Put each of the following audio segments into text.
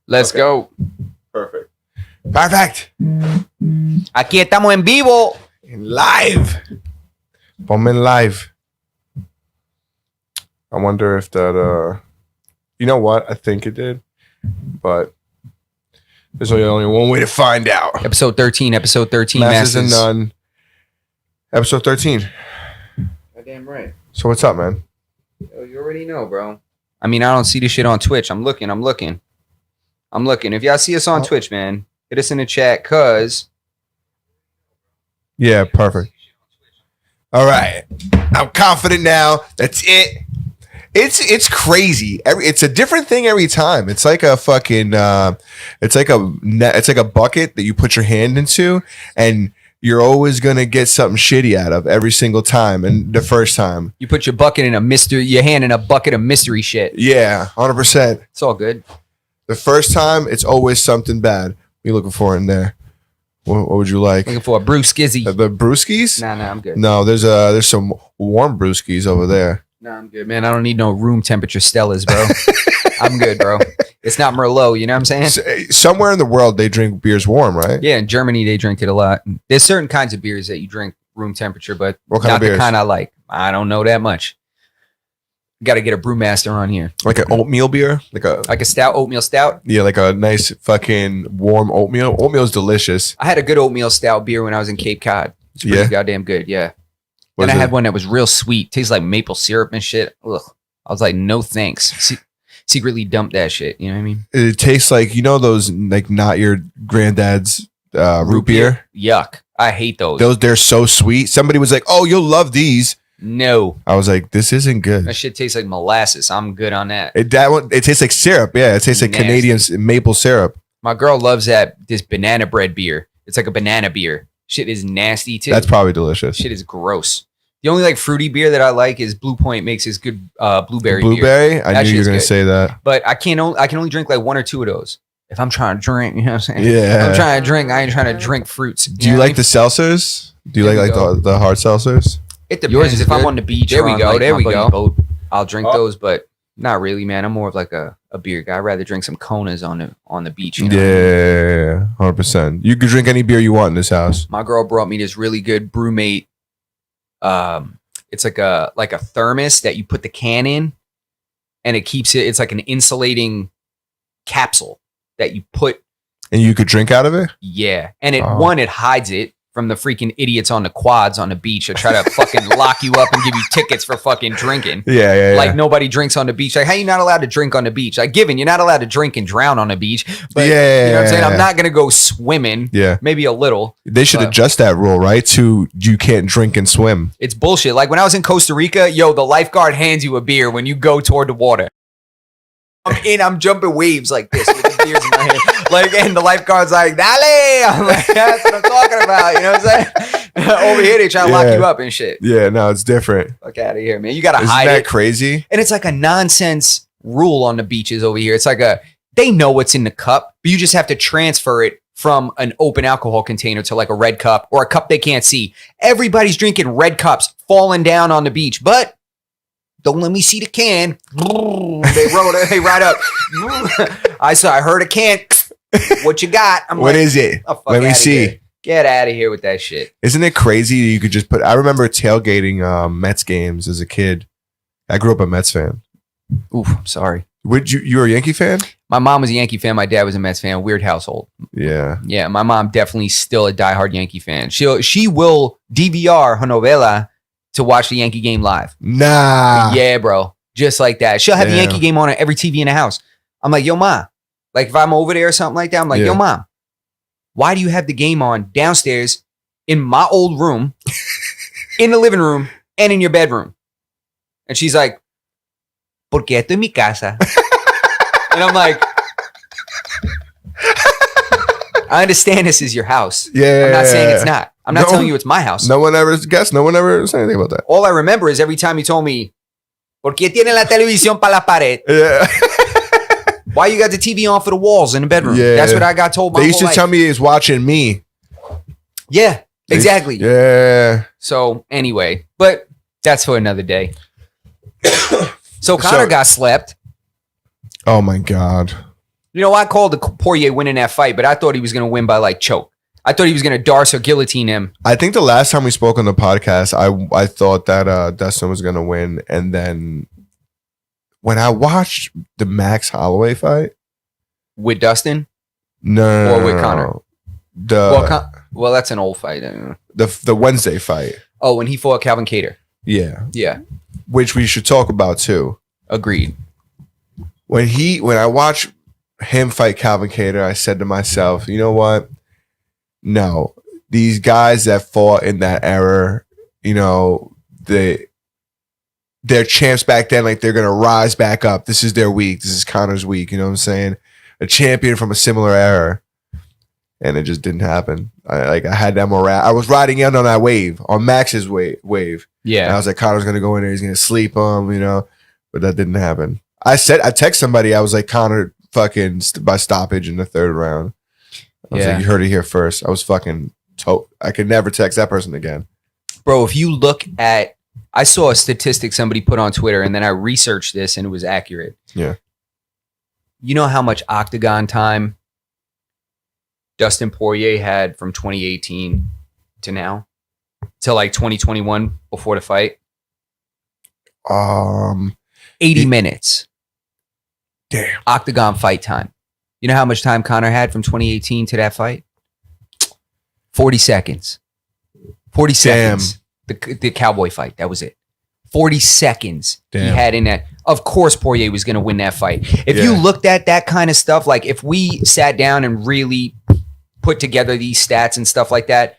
Let's go. Perfect. Aquí estamos en vivo. In live. Ponme live. I wonder if that, you know what? I think it did, but there's only one way to find out. Episode 13. Masters and None. Episode 13. Goddamn right. So what's up, man? Yo, you already know, bro. I mean, I don't see this shit on Twitch. I'm looking. If y'all see us on Twitch, man, hit us in the chat, cuz. Yeah, perfect. All right. I'm confident now. That's it. It's crazy. It's a different thing every time. It's like a fucking it's like a bucket that you put your hand into, and you're always gonna get something shitty out of every single time. And the first time You put your hand in a bucket of mystery shit. yeah, 100%. It's all good. The first time it's always something bad. What are you looking for in there? What would you like? Looking for a Bruce Skizzy. The brewskis? Nah, I'm good. No, there's some warm brewskis over there. Nah, I'm good, man. I don't need no room temperature Stellas, bro. I'm good, bro. It's not Merlot, you know what I'm saying? Somewhere in the world they drink beers warm, right? Yeah, in Germany they drink it a lot. There's certain kinds of beers that you drink room temperature, but What kind not of beers? the kind I like. I don't know that much. Got to get a brewmaster on here. Like an oatmeal beer? Like a stout, oatmeal stout. Yeah, like a nice fucking warm oatmeal. Oatmeal's delicious. I had a good oatmeal stout beer when I was in Cape Cod. It's pretty Yeah? goddamn good, yeah. Was Then I it- had one that was real sweet. Tastes like maple syrup and shit. Ugh. I was like, no thanks. Secretly dumped that shit. You know what I mean? It tastes like, you know those, like, not your granddad's root beer? Yuck. I hate those. They're so sweet. Somebody was like, oh, you'll love these. No. I was like, this isn't good. That shit tastes like molasses. I'm good on that. It tastes like syrup. Yeah, it tastes like Nasty. Canadian maple syrup. My girl loves this banana bread beer. It's like a banana beer. Shit is nasty too. That's probably delicious. Shit is gross. The only like fruity beer that I like is Blue Point makes this good blueberry beer. Blueberry? I That knew you were shit's going to good. say that. But I can only drink like one or two of those. If I'm trying to drink, you know what I'm saying? Yeah. If I'm trying to drink, I ain't trying to drink fruits. Do you know what I like the seltzers? Do you There like we go. the hard seltzers? It depends. Yours is If I'm good. on the beach, There or we on, go, like, there my we buddy's go. boat, I'll drink Oh. those, but not really, man. I'm more of like a beer guy. I'd rather drink some Konas on the beach. You know? Yeah, 100%. You could drink any beer you want in this house. My girl brought me this really good Brewmate. It's like a thermos that you put the can in, and it keeps it. It's like an insulating capsule that you put. And you could drink out of it? Yeah, and it Oh. it hides it from the freaking idiots on the quads on the beach that try to fucking lock you up and give you tickets for fucking drinking. Yeah. Like nobody drinks on the beach. Like, how you not allowed to drink on the beach? Like, given you're not allowed to drink and drown on the beach. But Yeah. you know what I'm saying? I'm not gonna go swimming. Yeah. Maybe a little. They should But- adjust that rule, right? To you can't drink and swim. It's bullshit. Like when I was in Costa Rica, the lifeguard hands you a beer when you go toward the water. I'm jumping waves like this with the beers in my hand. Like, and the lifeguard's like, dale. I'm like, that's what I'm talking about. You know what I'm saying? Over here, they try to lock Yeah. you up and shit. Yeah, no, it's different. Fuck out of here, man. You got to Isn't hide that it. crazy? And it's like a nonsense rule on the beaches over here. It's like they know what's in the cup, but you just have to transfer it from an open alcohol container to like a red cup or a cup they can't see. Everybody's drinking red cups falling down on the beach, but don't let me see the can. They ride up. I heard a can. What you got? I'm What like, is it? oh, fuck Let me outta see. here. Get out of here with that shit. Isn't it crazy you could just put... I remember tailgating Mets games as a kid. I grew up a Mets fan. Oof, I'm sorry. You were a Yankee fan? My mom was a Yankee fan. My dad was a Mets fan. Weird household. Yeah. Yeah, my mom definitely still a diehard Yankee fan. She will DVR her novela to watch the Yankee game live. Nah. Yeah, bro. Just like that. She'll have the Damn. Yankee game on at every TV in the house. I'm like, yo, ma. Like, if I'm over there or something like that, I'm like, Yeah. yo, mom, why do you have the game on downstairs in my old room, in the living room, and in your bedroom? And she's like, porque esto es mi casa. And I'm like, I understand this is your house. Yeah. I'm not saying it's not. I'm not No. telling you it's my house. No one ever guessed. No one ever said anything about that. All I remember is every time you told me, ¿por qué tiene la televisión para la pared? Yeah. Why you got the TV on for the walls in the bedroom? Yeah. That's what I got told my They used whole to tell life. me he was watching me. Yeah, exactly. Yeah. So anyway, but that's for another day. So Connor got slept. Oh my God. You know, I called the Poirier winning that fight, but I thought he was going to win by like choke. I thought he was going to Darce or guillotine him. I think the last time we spoke on the podcast, I thought that Dustin was going to win. And then when I watched the Max Holloway fight. With Dustin? No. Or with Conor? Well, that's an old fight. The Wednesday fight. Oh, when he fought Calvin Kattar. Yeah. Yeah. Which we should talk about too. Agreed. When I watched him fight Calvin Kattar, I said to myself, you know what? No, these guys that fought in that era, you know, they're champs back then, like they're gonna rise back up. This is their week. This is Conor's week. You know what I'm saying? A champion from a similar era, and it just didn't happen. I had that morale. I was riding in on that wave, on Max's wave. Yeah, and I was like, Conor's gonna go in there. He's gonna sleep him, you know, but that didn't happen. I text somebody. I was like, Conor fucking by stoppage in the third round. I was like, you heard it here first. I was fucking I could never text that person again. Bro, if you look at, I saw a statistic somebody put on Twitter, and then I researched this, and it was accurate. Yeah. You know how much octagon time Dustin Poirier had from 2018 to now? To like 2021 before the fight? 80 minutes. Damn. Octagon fight time. You know how much time Conor had from 2018 to that fight? 40 seconds. 40 seconds. The Cowboy fight. That was it. 40 seconds he had in that. Of course, Poirier was going to win that fight. If you looked at that kind of stuff, like if we sat down and really put together these stats and stuff like that,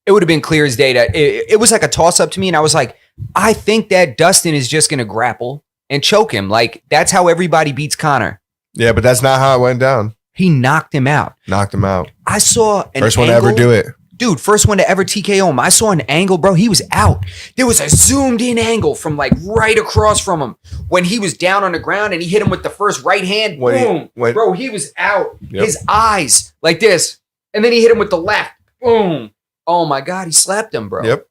it would have been clear as day that it was like a toss-up to me. And I was like, I think that Dustin is just going to grapple and choke him. Like, that's how everybody beats Conor. Yeah, but that's not how it went down. He knocked him out. I saw an first one to ever do it. Dude, first one to ever TKO him. I saw an angle, bro. He was out. There was a zoomed in angle from like right across from him when he was down on the ground and he hit him with the first right hand. Boom. Bro, he was out. Yep. His eyes like this. And then he hit him with the left. Boom. Oh my God. He slapped him, bro. Yep.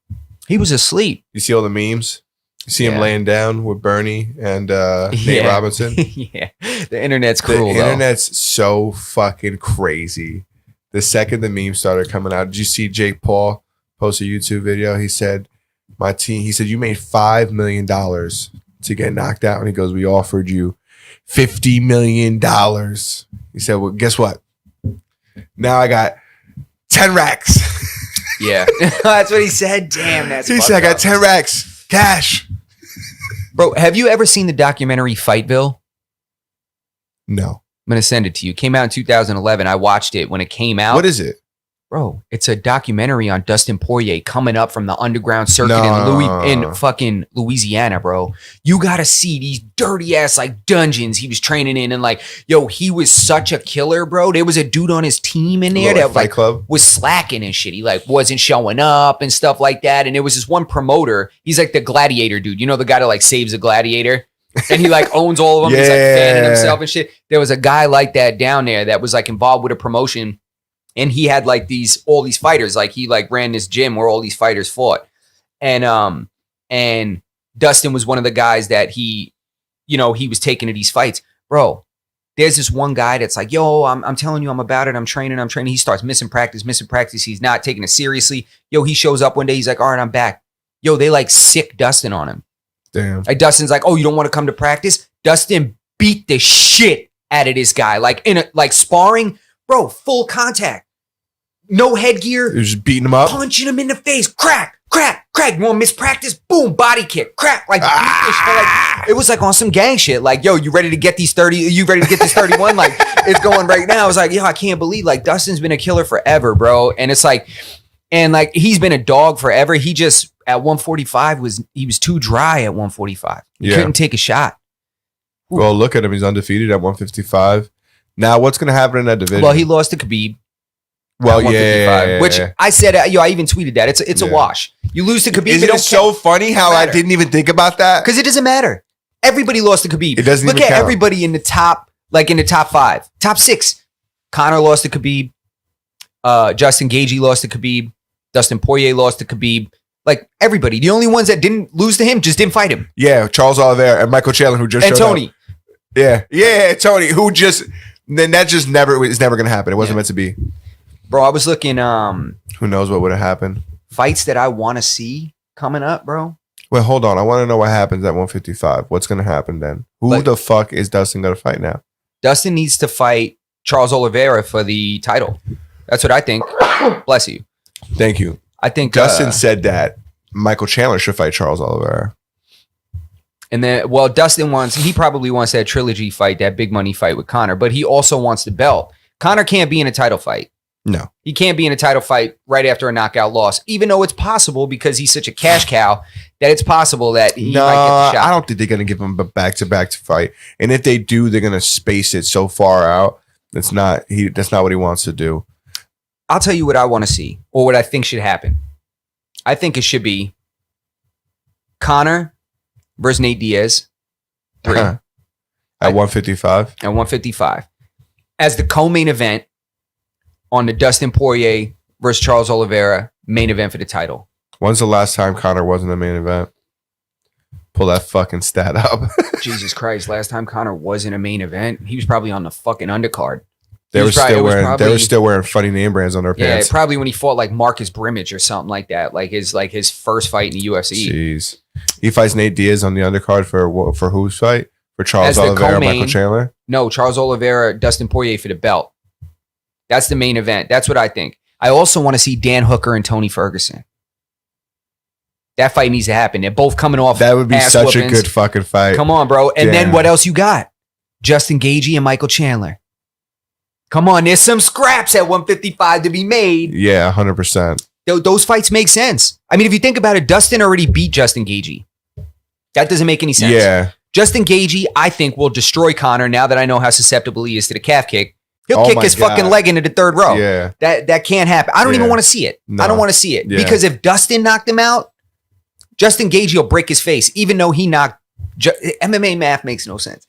He was asleep. You see all the memes? You see him laying down with Bernie and Nate Robinson? Yeah. The internet's cruel, The internet's so fucking crazy. The second the meme started coming out, did you see Jake Paul post a YouTube video? He said, you made $5 million to get knocked out. And he goes, we offered you $50 million. He said, well, guess what? Now I got 10 racks. Yeah. That's what he said. Damn, that's He said, I got 10 racks. Cash. Bro, have you ever seen the documentary Fightville? No. I'm going to send it to you. It came out in 2011. I watched it when it came out. What is it? Bro, it's a documentary on Dustin Poirier coming up from the underground circuit in fucking Louisiana, bro. You got to see these dirty ass like dungeons he was training in. And like, yo, he was such a killer, bro. There was a dude on his team in there that like was slacking and shit. He like wasn't showing up and stuff like that. And there was this one promoter. He's like the gladiator dude. You know, the guy that like saves a gladiator? And he like owns all of them. He's like fanning himself and shit. There was a guy like that down there that was like involved with a promotion, and he had like all these fighters. Like he like ran this gym where all these fighters fought, and Dustin was one of the guys that he was taking to these fights, bro. There's this one guy that's like, yo, I'm telling you, I'm about it. I'm training. He starts missing practice. He's not taking it seriously. Yo, he shows up one day. He's like, all right, I'm back. Yo, they like sick Dustin on him. Damn. Like Dustin's like, oh, you don't want to come to practice? Dustin beat the shit out of this guy. Like in sparring, bro, full contact. No headgear. He was just beating him up. Punching him in the face. Crack, crack, crack. You want to miss practice? Boom, body kick. Crack. Like, it was like on some gang shit. Like, yo, you ready to get these 30? You ready to get this 31? Like, it's going right now. I was like, yo, I can't believe like Dustin's been a killer forever, bro. And it's like, he's been a dog forever. He just at 145 he was too dry at 145. He couldn't take a shot. Ooh. Well, look at him. He's undefeated at 155. Now, what's going to happen in that division? Well, he lost to Khabib. Well, yeah. Which I said, I even tweeted that. It's a wash. You lose to Khabib. Isn't it so funny how I didn't even think about that? Because it doesn't matter. Everybody lost to Khabib. It doesn't Look even at count. everybody in the top, like in the top 5, top 6. Conor lost to Khabib. Justin Gaethje lost to Khabib. Dustin Poirier lost to Khabib. Like everybody. The only ones that didn't lose to him just didn't fight him. Yeah, Charles Oliveira and Michael Chandler, who just showed Tony. Up. Yeah, Tony, who just then that just never is never going to happen. It wasn't meant to be. Bro, I was looking Who knows what would have happened? fights that I want to see coming up, bro. Wait, hold on. I want to know what happens at 155. What's going to happen then? Who the fuck is Dustin going to fight now? Dustin needs to fight Charles Oliveira for the title. That's what I think. Bless you. Thank you. I think Dustin said that Michael Chandler should fight Charles Oliveira. And then, Dustin he probably wants that trilogy fight, that big money fight with Conor, but he also wants the belt. Conor can't be in a title fight. No. He can't be in a title fight right after a knockout loss, even though it's possible because he's such a cash cow that it's possible that he might get the shot. I don't think they're going to give him a back-to-back to fight. And if they do, they're going to space it so far out. That's not what he wants to do. I'll tell you what I want to see or what I think should happen. I think it should be Conor versus Nate Diaz. 3. At 155? At 155. As the co-main event on the Dustin Poirier versus Charles Oliveira main event for the title. When's the last time Conor wasn't the main event? Pull that fucking stat up. Jesus Christ. Last time Conor was in a main event, he was probably on the fucking undercard. They were still wearing funny name brands on their pants. Yeah, probably when he fought like Marcus Brimage or something like that, like his first fight in the UFC. Jeez, he fights Nate Diaz on the undercard for whose fight? For Charles Oliveira, Michael Chandler? No, Charles Oliveira, Dustin Poirier for the belt. That's the main event. That's what I think. I also want to see Dan Hooker and Tony Ferguson. That fight needs to happen. They're both coming off. That would be such a good fucking fight. Come on, bro. And then what else you got? Justin Gaethje and Michael Chandler. Come on, there's some scraps at 155 to be made. Yeah, 100%. Those fights make sense. I mean, if you think about it, Dustin already beat Justin Gaethje. That doesn't make any sense. Yeah. Justin Gaethje, I think, will destroy Conor now that I know how susceptible he is to the calf kick. He'll kick his fucking leg into the third row. Yeah. That can't happen. I don't even want to see it. No. I don't want to see it. Yeah. Because if Dustin knocked him out, Justin Gaethje will break his face, even though he knocked. MMA math makes no sense.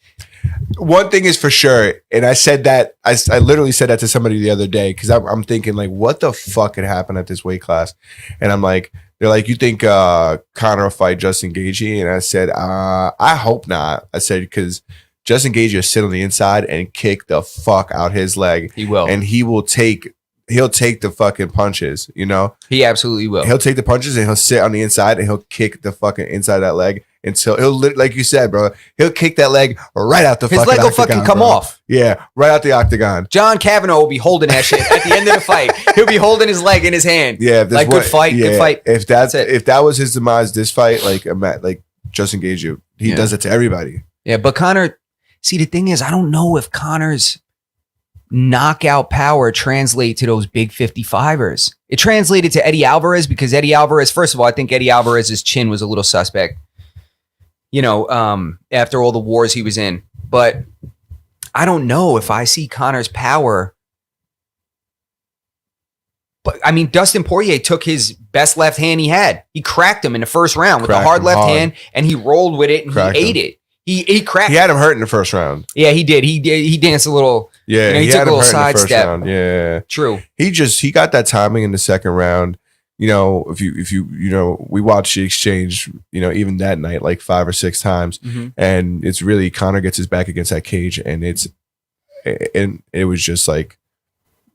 One thing is for sure, and I said that, I literally said that to somebody the other day because I'm thinking, like, what the fuck could happen at this weight class? And I'm like, they're like, you think Conor will fight Justin Gaethje? And I said, I hope not. I said, because Justin Gaethje will sit on the inside and kick the fuck out his leg. He will. And he'll take the fucking punches, you know? He absolutely will. He'll take the punches and he'll sit on the inside and he'll kick the fucking inside of that leg until he'll, like you said, bro, he'll kick that leg right out the fucking octagon. His leg will fucking come off. Yeah, right out the octagon. John Kavanaugh will be holding that shit at the end of the fight. He'll be holding his leg in his hand. Yeah. Like, good fight. If that was his demise, this fight, like Justin Gaethje, he does it to everybody. Yeah, but Conor, see, the thing is, I don't know if Conor's knockout power translate to those big 55ers. It translated to Eddie Alvarez because Eddie Alvarez, first of all, I think Eddie Alvarez's chin was a little suspect, you know, after all the wars he was in. But I don't know if I see Conor's power. But I mean, Dustin Poirier took his best left hand he had. He cracked him in the first round with a hard left hand, and he rolled with it and he ate it. He cracked. He had him hurt in the first round. Yeah, he did. He danced a little. Yeah, you know, he took a little sidestep. Yeah, true. He got that timing in the second round. You know, if you we watched the exchange, you know, even that night like 5 or 6 times, and it's really Conor gets his back against that cage, and it was just like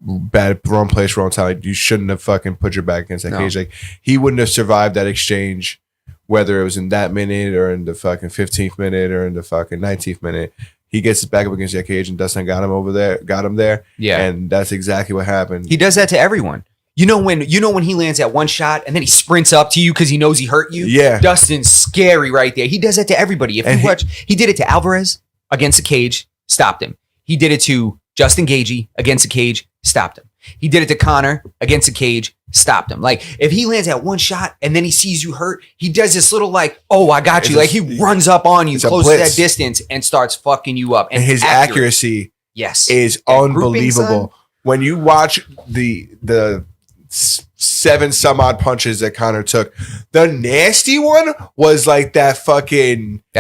bad, wrong place, wrong time. Like, you shouldn't have fucking put your back against that cage. Like, he wouldn't have survived that exchange, whether it was in that minute or in the fucking 15th minute or in the fucking 19th minute. He gets his back up against that cage, and Dustin got him there. Yeah. And that's exactly what happened. He does that to everyone. You know when he lands that one shot and then he sprints up to you because he knows he hurt you? Yeah. Dustin's scary right there. He does that to everybody. If you watch, he did it to Alvarez against the cage, stopped him. He did it to Justin Gaethje against the cage, stopped him. He did it to Conor against the cage, stopped him. Like, if he lands that one shot and then he sees you hurt, he does this little like, oh, I got you. Like, he runs up on you, closes that distance, and starts fucking you up. And his accuracy is unbelievable. When you watch the 7 some odd punches that Conor took, the nasty one was like that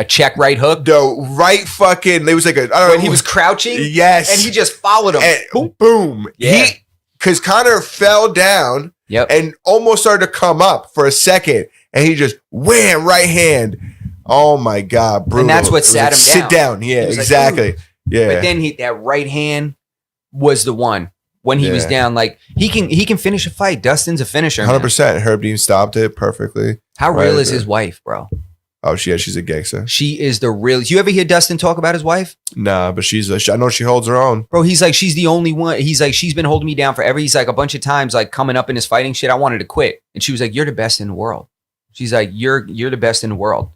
check right hook. The right fucking, it was like when he was crouching. Yes. And he just followed him. And boom. Yeah. Because Conor fell down and almost started to come up for a second, and he just wham, right hand. Oh my God, brutal. And that's what sat him down. Sit down. Yeah, exactly. Yeah. But then that right hand was the one when he was down. Like he can finish a fight. Dustin's a finisher. 100%. Herb Dean stopped it perfectly. How real is his wife, bro? Oh, she's a gangster. She is the real. You ever hear Dustin talk about his wife? Nah, but I know she holds her own. Bro, he's like, she's the only one. He's like, she's been holding me down forever. He's like, a bunch of times, like coming up in his fighting shit, I wanted to quit. And she was like, you're the best in the world. She's like, you're the best in the world.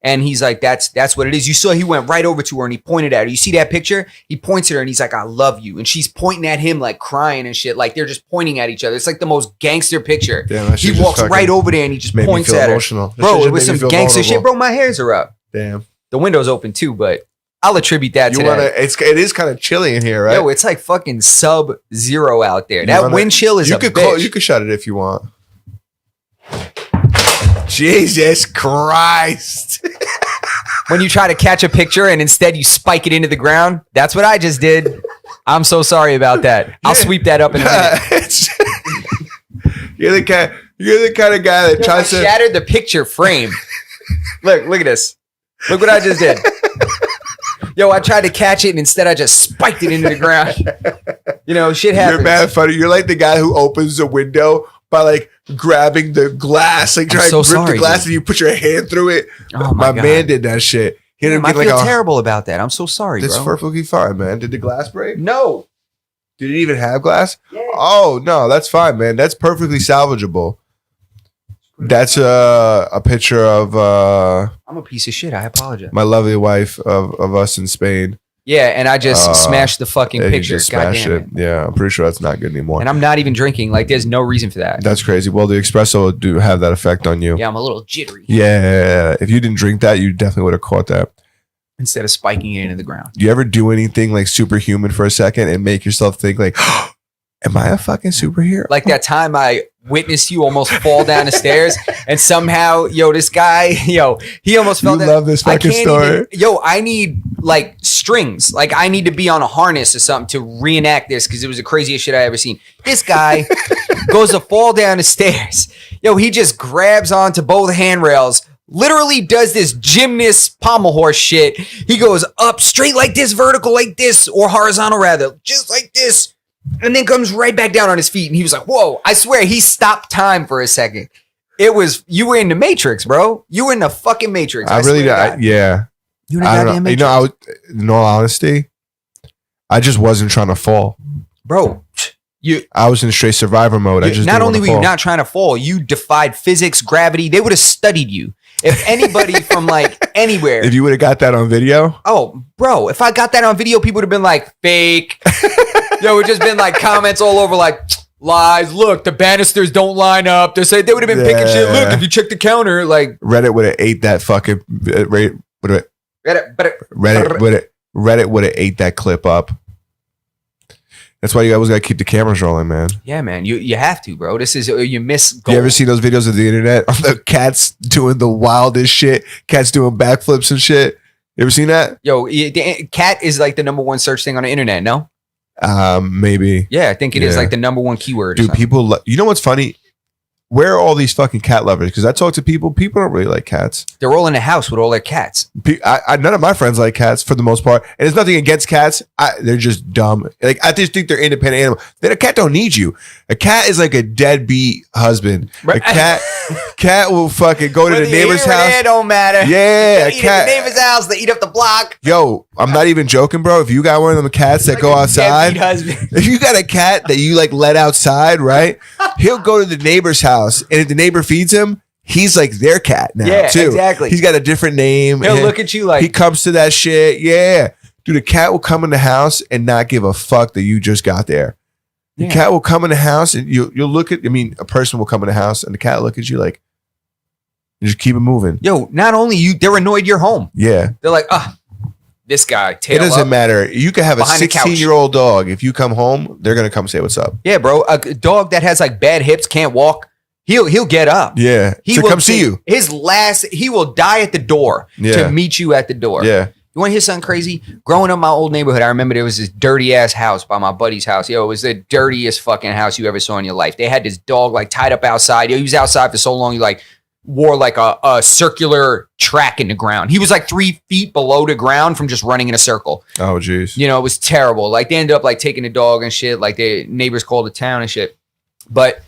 And he's like, that's what it is. You saw he went right over to her and he pointed at her. You see that picture? He points at her and he's like, I love you. And she's pointing at him like crying and shit. Like they're just pointing at each other. It's like the most gangster picture. Damn, he walks right over there and he just points at her. Bro, it was some gangster shit. Bro, my hairs are up. Damn. The window's open too, but I'll attribute that to that. It is kind of chilly in here, right? Yo, it's like fucking sub-zero out there. That wind chill is a bitch. You could shut it if you want. Jesus Christ. When you try to catch a picture and instead you spike it into the ground, that's what I just did. I'm so sorry about that. I'll sweep that up in a minute. You're the kind of guy that tries to shattered the picture frame. Look at this. Look what I just did. Yo, I tried to catch it and instead I just spiked it into the ground. You know, shit happens. You're mad funny. You're like the guy who opens the window by like grabbing the glass, like trying to grip the glass, and you put your hand through it. Oh my God. Man did that shit. He I feel terrible about that. I'm so sorry, bro. That's perfectly fine, man. Did the glass break? No. Did it even have glass? Yeah. Oh no, that's fine, man. That's perfectly salvageable. That's a picture of I'm a piece of shit. I apologize. My lovely wife of us in Spain. Yeah, and I just smashed the fucking picture. God damn it. Yeah, I'm pretty sure that's not good anymore. And I'm not even drinking. Like, there's no reason for that. That's crazy. Well, the espresso do have that effect on you. Yeah, I'm a little jittery. Yeah, if you didn't drink that, you definitely would have caught that. Instead of spiking it into the ground. You ever do anything like superhuman for a second and make yourself think like, am I a fucking superhero? Like that time I witnessed you almost fall down the stairs and somehow, this guy, he almost fell down. You love this fucking story. I need like strings. Like I need to be on a harness or something to reenact this because it was the craziest shit I ever seen. This guy goes to fall down the stairs. He just grabs onto both handrails, literally does this gymnast pommel horse shit. He goes up straight like this, vertical like this, or horizontal rather, just like this. And then comes right back down on his feet. And he was like, whoa, I swear he stopped time for a second. You were in the Matrix, bro. You were in the fucking Matrix. Yeah. You in the goddamn Matrix. In all honesty, I just wasn't trying to fall. Bro, I was in straight survivor mode. Not only were you not trying to fall, you defied physics, gravity. They would have studied you. If anybody from like anywhere. If you would have got that on video. Oh, bro, if I got that on video, people would have been like, fake. It would just been like comments all over like, lies. Look, the banisters don't line up. They would have been picking shit. Look, if you check the counter, like. Reddit would have ate that fucking. Reddit would have ate that clip up. That's why you always got to keep the cameras rolling, man. Yeah, man. You have to, bro. This is, you miss gold. You ever see those videos of the internet of the cats doing the wildest shit? Cats doing backflips and shit. You ever seen that? Yo, cat is like the number one search thing on the internet, no? Maybe. Yeah, I think it is like the number one keyword. Dude, people, you know what's funny? Where are all these fucking cat lovers? Because I talk to people don't really like cats. They're all in the house with all their cats. None of my friends like cats for the most part. And it's nothing against cats. They're just dumb. Like, I just think they're independent animals. A cat don't need you. A cat is like a deadbeat husband. Right. A cat will fucking go to the neighbor's house. It don't matter. Yeah, they eat at the neighbor's house. They eat up the block. Yo, I'm not even joking, bro. If you got one of them cats that go outside, if you got a cat that you like let outside, right? He'll go to the neighbor's house, and if the neighbor feeds him, he's like their cat now, too. Exactly. He's got a different name. He'll look at you like he comes to that shit. Yeah, dude, a cat will come in the house and not give a fuck that you just got there. The cat will come in the house and you'll look at. A person will come in the house and the cat will look at you like, you just keep it moving. Yo, not only they're annoyed you're home. Yeah, they're like, this guy. It doesn't matter. You can have a 16-year-old dog. If you come home, they're gonna come say what's up. Yeah, bro. A dog that has like bad hips, can't walk. He'll get up. Yeah, he will come see you. He will die at the door to meet you at the door. Yeah. You want to hear something crazy? Growing up in my old neighborhood, I remember there was this dirty ass house by my buddy's house. It was the dirtiest fucking house you ever saw in your life. They had this dog like tied up outside. He was outside for so long. You're like, wore like a circular track in the ground. He was like 3 feet below the ground from just running in a circle. Oh, jeez. You know, it was terrible. Like they ended up like taking the dog and shit. Like the neighbors called the town and shit. But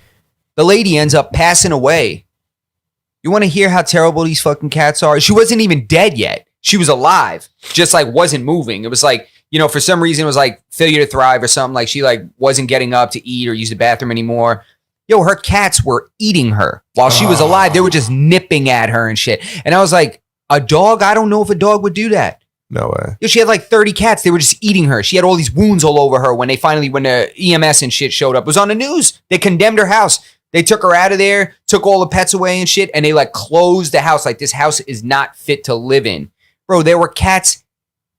the lady ends up passing away. You want to hear how terrible these fucking cats are? She wasn't even dead yet. She was alive, just like wasn't moving. It was like, you know, for some reason it was like failure to thrive or something. Like she like wasn't getting up to eat or use the bathroom anymore. Yo, her cats were eating her while she was alive. They were just nipping at her and shit. And I was like, a dog? I don't know if a dog would do that. No way. Yo, she had like 30 cats. They were just eating her. She had all these wounds all over her when the EMS and shit showed up. It was on the news. They condemned her house. They took her out of there, took all the pets away and shit, and they like closed the house. Like this house is not fit to live in. Bro, there were cats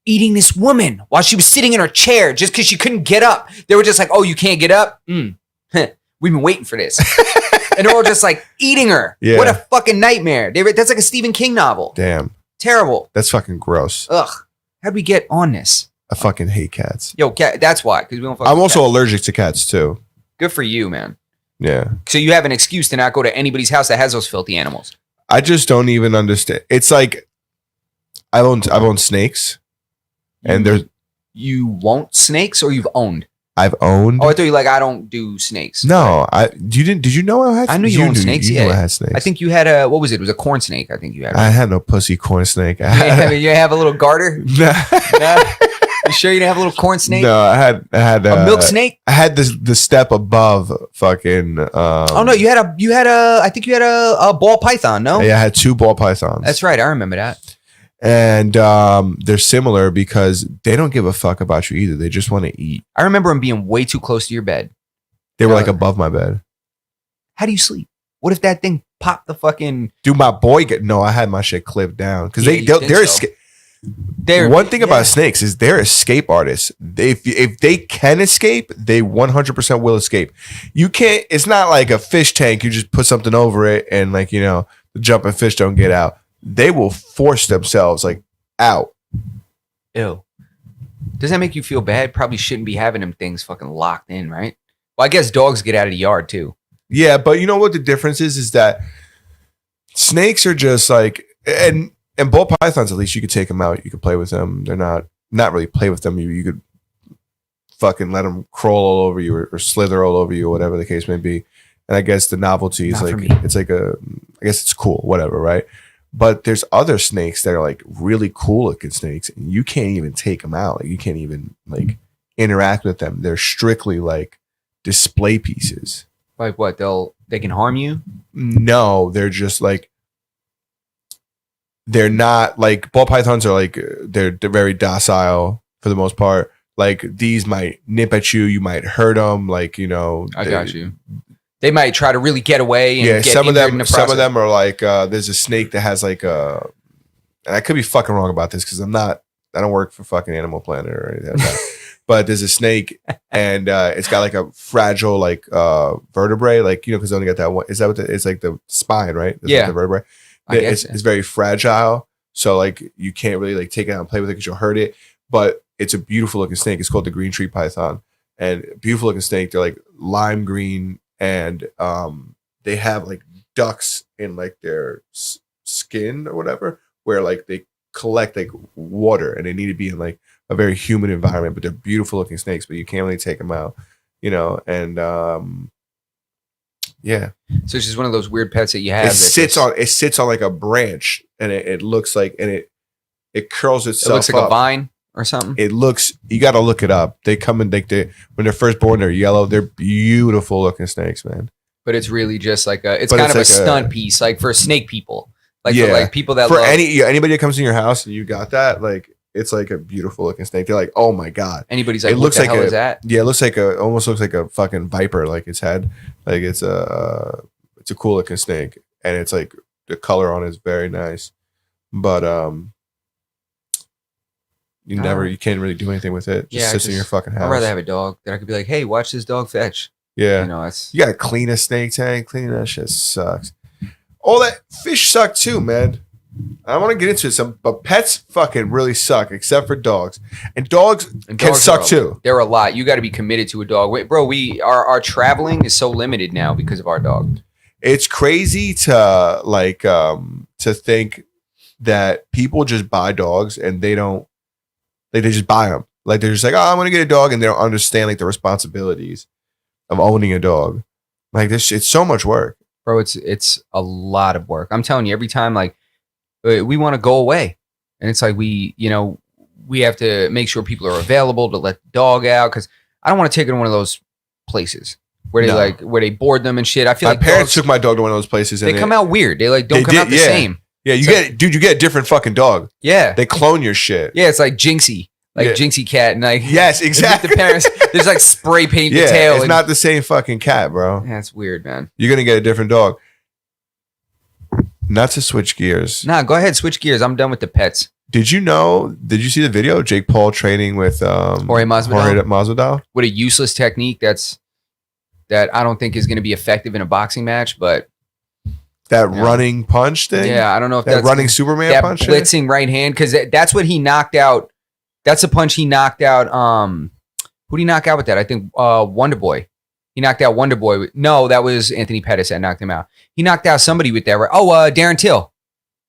eating this woman while she was sitting in her chair just because she couldn't get up. They were just like, oh, you can't get up? We've been waiting for this. And they're all just like eating her. Yeah. What a fucking nightmare. That's like a Stephen King novel. Damn. Terrible. That's fucking gross. Ugh. How'd we get on this? I fucking hate cats. Yo, cat, that's why. Because we don't fucking I'm also cats. allergic to cats too. Good for you, man. Yeah. So you have an excuse to not go to anybody's house that has those filthy animals. I just don't even understand. It's like I've owned snakes, and there's You won't snakes or you've owned? I've owned. Oh, I thought you like, I don't do snakes. No, Did you know I had? I knew you owned snakes. You Yeah, knew I had snakes. I think you had a, what was it? It was a corn snake. I think you had. I had no pussy corn snake. You have a little garter? Nah. Nah. You sure you didn't have a little corn snake? No, I had A milk snake? I had the step above fucking. Oh no, you had a. I think you had a ball python. No, Yeah, I had 2 ball pythons. that's right. I remember that. And they're similar because they don't give a fuck about you either. They just want to eat. I remember them being way too close to your bed. They were like above my bed. How do you sleep? What if that thing popped the fucking? Dude, my boy no, I had my shit clipped down because Yeah, they're one thing about snakes is they're escape artists. If they can escape, they 100% will escape. You can't. It's not like a fish tank. You just put something over it and like the jumping fish don't get out. They will force themselves like out. Ew. Does that make you feel bad? Probably shouldn't be having them things fucking locked in, right? Well, I guess dogs get out of the yard too. Yeah, but you know what the difference is that snakes are just like and ball pythons. At least you could take them out. You could play with them. They're not really play with them. You could fucking let them crawl all over you or slither all over you, whatever the case may be. And I guess the novelty is Not like for me. it's like I guess it's cool, whatever, right? But there's other snakes that are like really cool looking snakes, and you can't even take them out. Like you can't even like interact with them. They're strictly like display pieces. Like what? They can harm you? No, they're just like they're not like ball pythons are like they're very docile for the most part. Like these might nip at you, you might hurt them. Like I got you. They might try to really get away. And yeah, get some of injured in them. the Some of process. them are like there's a snake that has like a. And I could be fucking wrong about this because I don't work for fucking Animal Planet or anything like that. But there's a snake and it's got like a fragile like vertebrae, like because they only got that one. Is that it's like the spine, right? That's Yeah. like the vertebrae. I guess. It's very fragile, so like you can't really like take it out and play with it because you'll hurt it. But it's a beautiful looking snake. It's called the green tree python, and beautiful looking snake. They're like lime green, and they have like ducts in like their skin or whatever, where like they collect like water, and they need to be in like a very humid environment. But they're beautiful looking snakes, but you can't really take them out, and yeah. So it's just one of those weird pets that you have. It sits on like a branch, and it looks like, and it curls itself. It looks like up. a vine or something. It looks. You got to look it up. They come in like when they're first born, they're yellow. They're beautiful looking snakes, man. But it's really just like it's But kind of it's a like stunt piece, like for snake people, like Yeah. for like people that For love anybody that comes in your house and you got that, like it's like a beautiful looking snake. They're like, oh my god. anybody's like, It what looks the like hell a- is that? Yeah, it looks like almost looks like a fucking viper, like its head. Like it's a cool looking snake, and it's like the color on it is very nice, but you can't really do anything with it. Just Yeah, sits in your fucking house. I'd rather have a dog that I could be like, hey, watch this dog fetch. Yeah, That's you gotta clean a snake tank. Cleaning that shit sucks. All that fish suck too, man. I want to get into it, but pets fucking really suck, except for dogs. And dogs can dogs suck are too. They're a lot. You got to be committed to a dog. Wait, bro, our traveling is so limited now because of our dog. It's crazy to like to think that people just buy dogs and they just buy them. Like they're just like, oh, I'm gonna get a dog, and they don't understand like the responsibilities of owning a dog. Like this, it's so much work, Bro, it's a lot of work. I'm telling you, every time like we want to go away, and it's like we have to make sure people are available to let the dog out, because I don't want to take it to one of those places where they where they board them and shit. I feel my like parents took my dog to one of those places, and they come out weird. They like don't They come did, out the yeah. same. Yeah, you get a different fucking dog. Yeah, They clone your shit. yeah, it's like Jinxie, like Yeah. Jinxie cat, and like Yes, exactly. the parents there's like spray paint Yeah, the tail. it's and, not the same fucking cat, bro. yeah, it's weird, man. You're gonna get a different dog. Not to switch gears. Nah, go ahead, switch gears. I'm done with the pets. Did you see the video of Jake Paul training with Jorge Masvidal? Jorge Masvidal? What a useless technique that I don't think is going to be effective in a boxing match, but That Yeah. running punch thing? yeah, I don't know if That that's running Superman that punch? blitzing right hand, because that's what he knocked out. That's a punch he knocked out. Who did he knock out with that? I think Wonder Boy. He knocked out Wonder Boy. No, that was Anthony Pettis that knocked him out. He knocked out somebody with that. Right? Oh, Darren Till.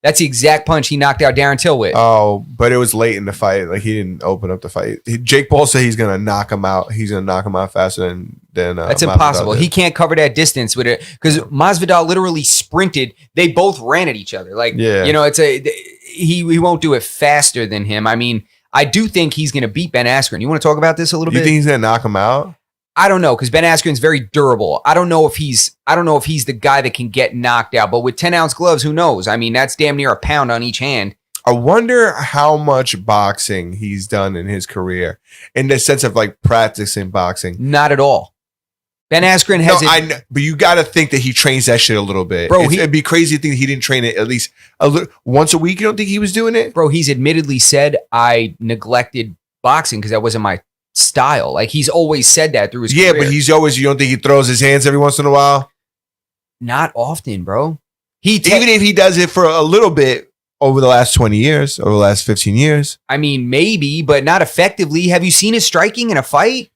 That's the exact punch he knocked out Darren Till with. Oh, but it was late in the fight. Like he didn't open up the fight. Jake Paul said he's gonna knock him out. He's gonna knock him out faster than That's Masvidal impossible. did. He can't cover that distance with it, because Masvidal literally sprinted. They both ran at each other. Like, Yeah. he won't do it faster than him. I mean, I do think he's going to beat Ben Askren. You want to talk about this a little You bit? think he's gonna knock him out? I don't know, because Ben Askren's very durable. I don't know if he's the guy that can get knocked out. But with 10-ounce gloves, who knows? I mean, that's damn near a pound on each hand. I wonder how much boxing he's done in his career, in the sense of like practicing boxing. Not at all. Ben Askren has I know, but you got to think that he trains that shit a little bit, Bro, It'd be crazy to think he didn't train it at least once a week. You don't think he was doing it? Bro, he's admittedly said, I neglected boxing because that wasn't my style. Like, he's always said that through his Yeah, career. but you don't think he throws his hands every once in a while? Not often, bro. Even if he does it for a little bit over the last 20 years, over the last 15 years. I mean, maybe, but not effectively. Have you seen his striking in a fight?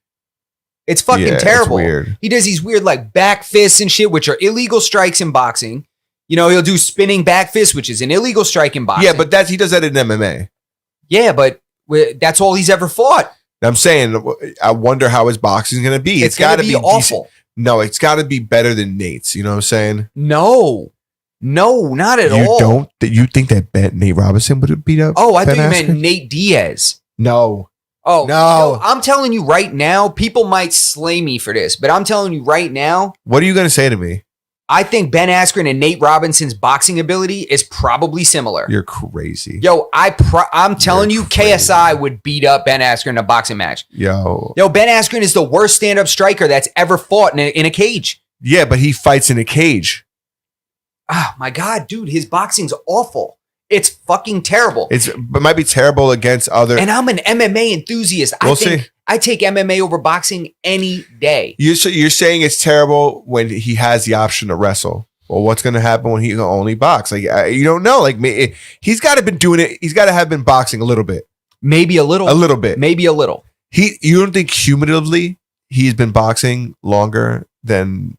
It's fucking Yeah, terrible. It's weird. He does these weird like back fists and shit, which are illegal strikes in boxing. He'll do spinning back fists, which is an illegal strike in boxing. Yeah, but he does that in MMA. yeah, but that's all he's ever fought. I'm saying, I wonder how his boxing's going to be. It's got to be awful. Decent. No, it's got to be better than Nate's. You know what I'm saying? No, not at You all. don't? You think that Nate Robinson would beat up? Oh, I Ben thought you meant Askren? Nate Diaz. No. Oh, No. I'm telling you right now, people might slay me for this, but I'm telling you right now, What are you going to say to me? I think Ben Askren and Nate Robinson's boxing ability is probably similar. You're crazy. Yo, I'm telling You're you, crazy. KSI would beat up Ben Askren in a boxing match. Yo. Yo, Ben Askren is the worst stand-up striker that's ever fought in a cage. Yeah, but he fights in a cage. Oh my God, dude, his boxing's awful. It's fucking terrible. It might be terrible against other. And I'm an MMA enthusiast. We'll see. I take MMA over boxing any day. You're saying it's terrible when he has the option to wrestle. Well, what's going to happen when he can only box? Like, you don't know. Like, he's got to been doing it. He's got to have been boxing a little bit. Maybe a little. A little bit. Maybe a little. You don't think cumulatively he's been boxing longer than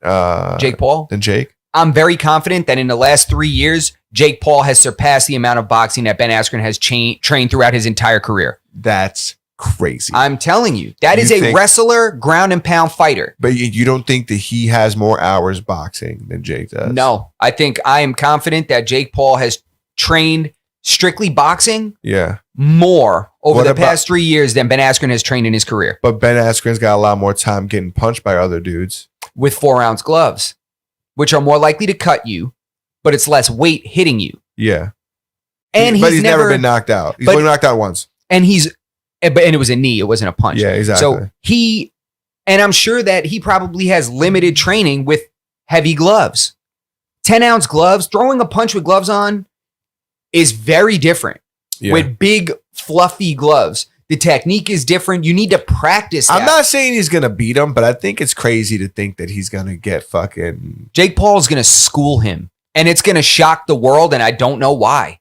Jake Paul? Than Jake? I'm very confident that in the last 3 years, Jake Paul has surpassed the amount of boxing that Ben Askren has trained throughout his entire career. That's crazy. I'm telling you, that is a wrestler, ground and pound fighter. But you don't think that he has more hours boxing than Jake does? No, I am confident that Jake Paul has trained strictly boxing Yeah. more over What the about- past 3 years than Ben Askren has trained in his career But Ben Askren's got a lot more time getting punched by other dudes. with 4-ounce gloves, which are more likely to cut you, but it's less weight hitting you. Yeah. And but he's never been knocked out. He's but- been knocked out once. and it was a knee, it wasn't a punch. Yeah, exactly. So and I'm sure that he probably has limited training with heavy gloves. 10-ounce gloves, throwing a punch with gloves on is very different. Yeah. With big, fluffy gloves, the technique is different. You need to practice that. I'm not saying he's going to beat him, but I think it's crazy to think that he's going to get fucking... Jake Paul is going to school him, and it's going to shock the world, and I don't know why.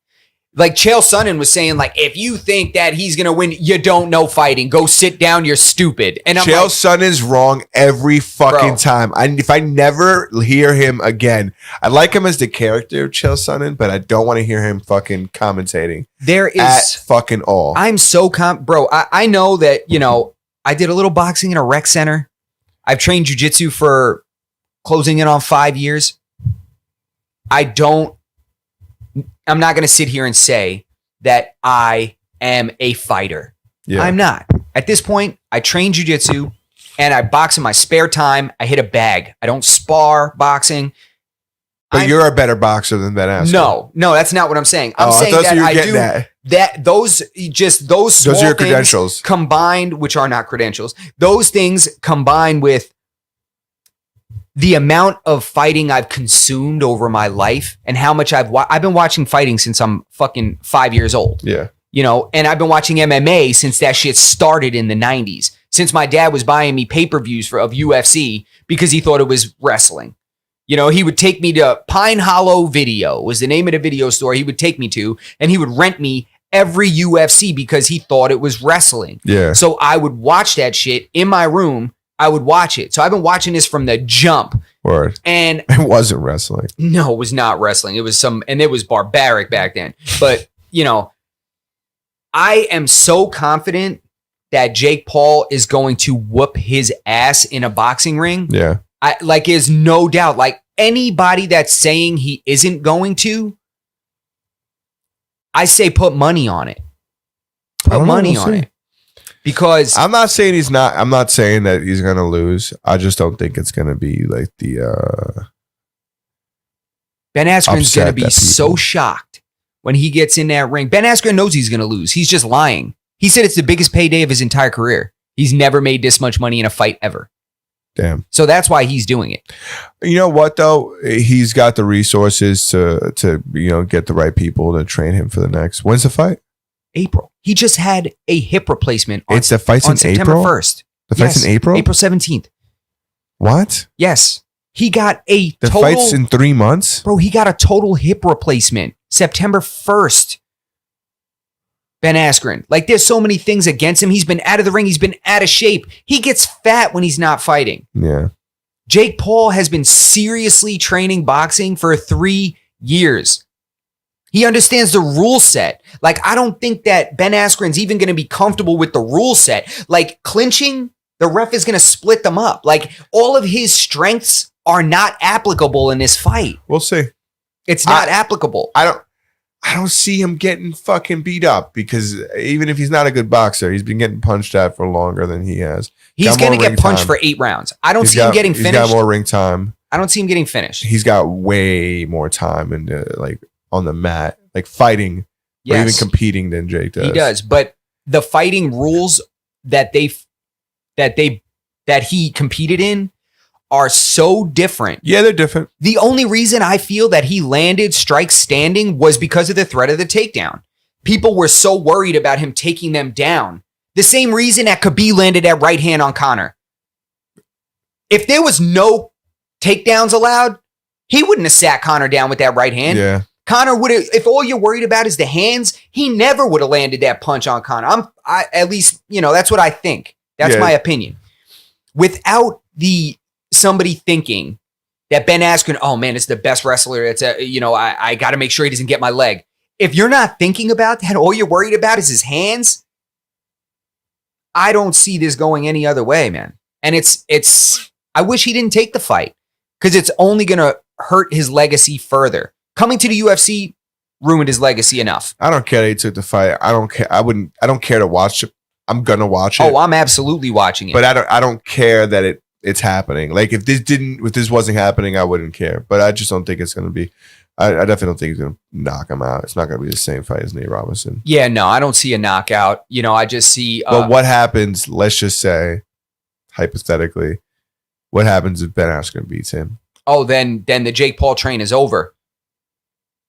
Like Chael Sonnen was saying, like, if you think that he's going to win, you don't know fighting. Go sit down. You're stupid. And I'm Chael like, Sonnen is wrong every fucking Bro. time. If I never hear him again, I like him as the character of Chael Sonnen, but I don't want to hear him fucking commentating there at is, fucking all. I'm so, bro, I know that, you know, I did a little boxing in a rec center. I've trained jujitsu for closing in on 5 years. I'm not going to sit here and say that I am a fighter. Yeah. I'm not. At this point, I train jujitsu and I box in my spare time. I hit a bag. I don't spar boxing. But you're a better boxer than Ben Askren. No, that's not what I'm saying. I'm I saying thought that you were I getting do that. those small Those are your things credentials. combined, which are not credentials. Those things combined with the amount of fighting I've consumed over my life and how much I've been watching fighting since I'm fucking 5 years old. Yeah. You know, and I've been watching MMA since that shit started in the 90s. Since my dad was buying me pay-per-views of UFC because he thought it was wrestling. You know, he would take me to Pine Hollow Video was the name of the video store he would take me to, and he would rent me every UFC because he thought it was wrestling. Yeah. So I would watch that shit in my room. I would watch it. So I've been watching this from the jump. Word. And It wasn't wrestling. no, it was not wrestling. It was and it was barbaric back then. But, you know, I am so confident that Jake Paul is going to whoop his ass in a boxing ring. Yeah. Is no doubt. Like anybody that's saying he isn't going to, I say put money on it. Put money on it. Because I'm not saying he's not. I'm not saying that he's going to lose. I just don't think it's going to be like the. Ben Askren's going to upset be that so people- shocked when he gets in that ring. Ben Askren knows he's going to lose. He's just lying. He said it's the biggest payday of his entire career. He's never made this much money in a fight ever. Damn. So that's why he's doing it. You know what though? He's got the resources to get the right people to train him for the next. When's the fight? April. He just had a hip replacement on, It's the fight's on in September April. 1st. The fight's in April. April 17th. What? Yes. He got a The total fight's in 3 months. Bro, he got a total hip replacement September 1st. Ben Askren. Like there's so many things against him. He's been out of the ring. He's been out of shape. He gets fat when he's not fighting. Yeah. Jake Paul has been seriously training boxing for 3 years. He understands the rule set. Like, I don't think that Ben Askren's even going to be comfortable with the rule set. Like, clinching, the ref is going to split them up. Like, all of his strengths are not applicable in this fight. We'll see. It's not applicable. I don't see him getting fucking beat up because even if he's not a good boxer, he's been getting punched at for longer than he has. He's Got going to more get ring punched time. for 8 rounds. I don't He's see him got- getting He's finished. got more ring time. I don't see him getting finished. He's got way more time in the, on the mat, like fighting or even Yes. competing than Jake does. He does, but the fighting rules that he competed in are so different. Yeah, they're different. The only reason I feel that he landed strikes standing was because of the threat of the takedown. People were so worried about him taking them down. The same reason that Khabib landed that right hand on Conor. If there was no takedowns allowed, he wouldn't have sat Conor down with that right hand. Yeah. Conor would have, if all you're worried about is the hands, he never would have landed that punch on Conor. At least, that's what I think. That's Yeah. my opinion. Without somebody thinking that Ben Askren, oh man, it's the best wrestler. It's I got to make sure he doesn't get my leg. If you're not thinking about that, all you're worried about is his hands. I don't see this going any other way, man. And I wish he didn't take the fight because it's only going to hurt his legacy further. Coming to the UFC ruined his legacy enough. I don't care that he took the fight. I don't care. I don't care to watch it. I'm gonna watch it. Oh, I'm absolutely watching it. But I don't care that it's happening. Like if this wasn't happening, I wouldn't care. But I just don't think it's gonna be. I definitely don't think he's gonna knock him out. It's not gonna be the same fight as Nate Robinson. Yeah, no, I don't see a knockout. I just see. But what happens? Let's just say, hypothetically, what happens if Ben Askren beats him? Oh, then the Jake Paul train is over.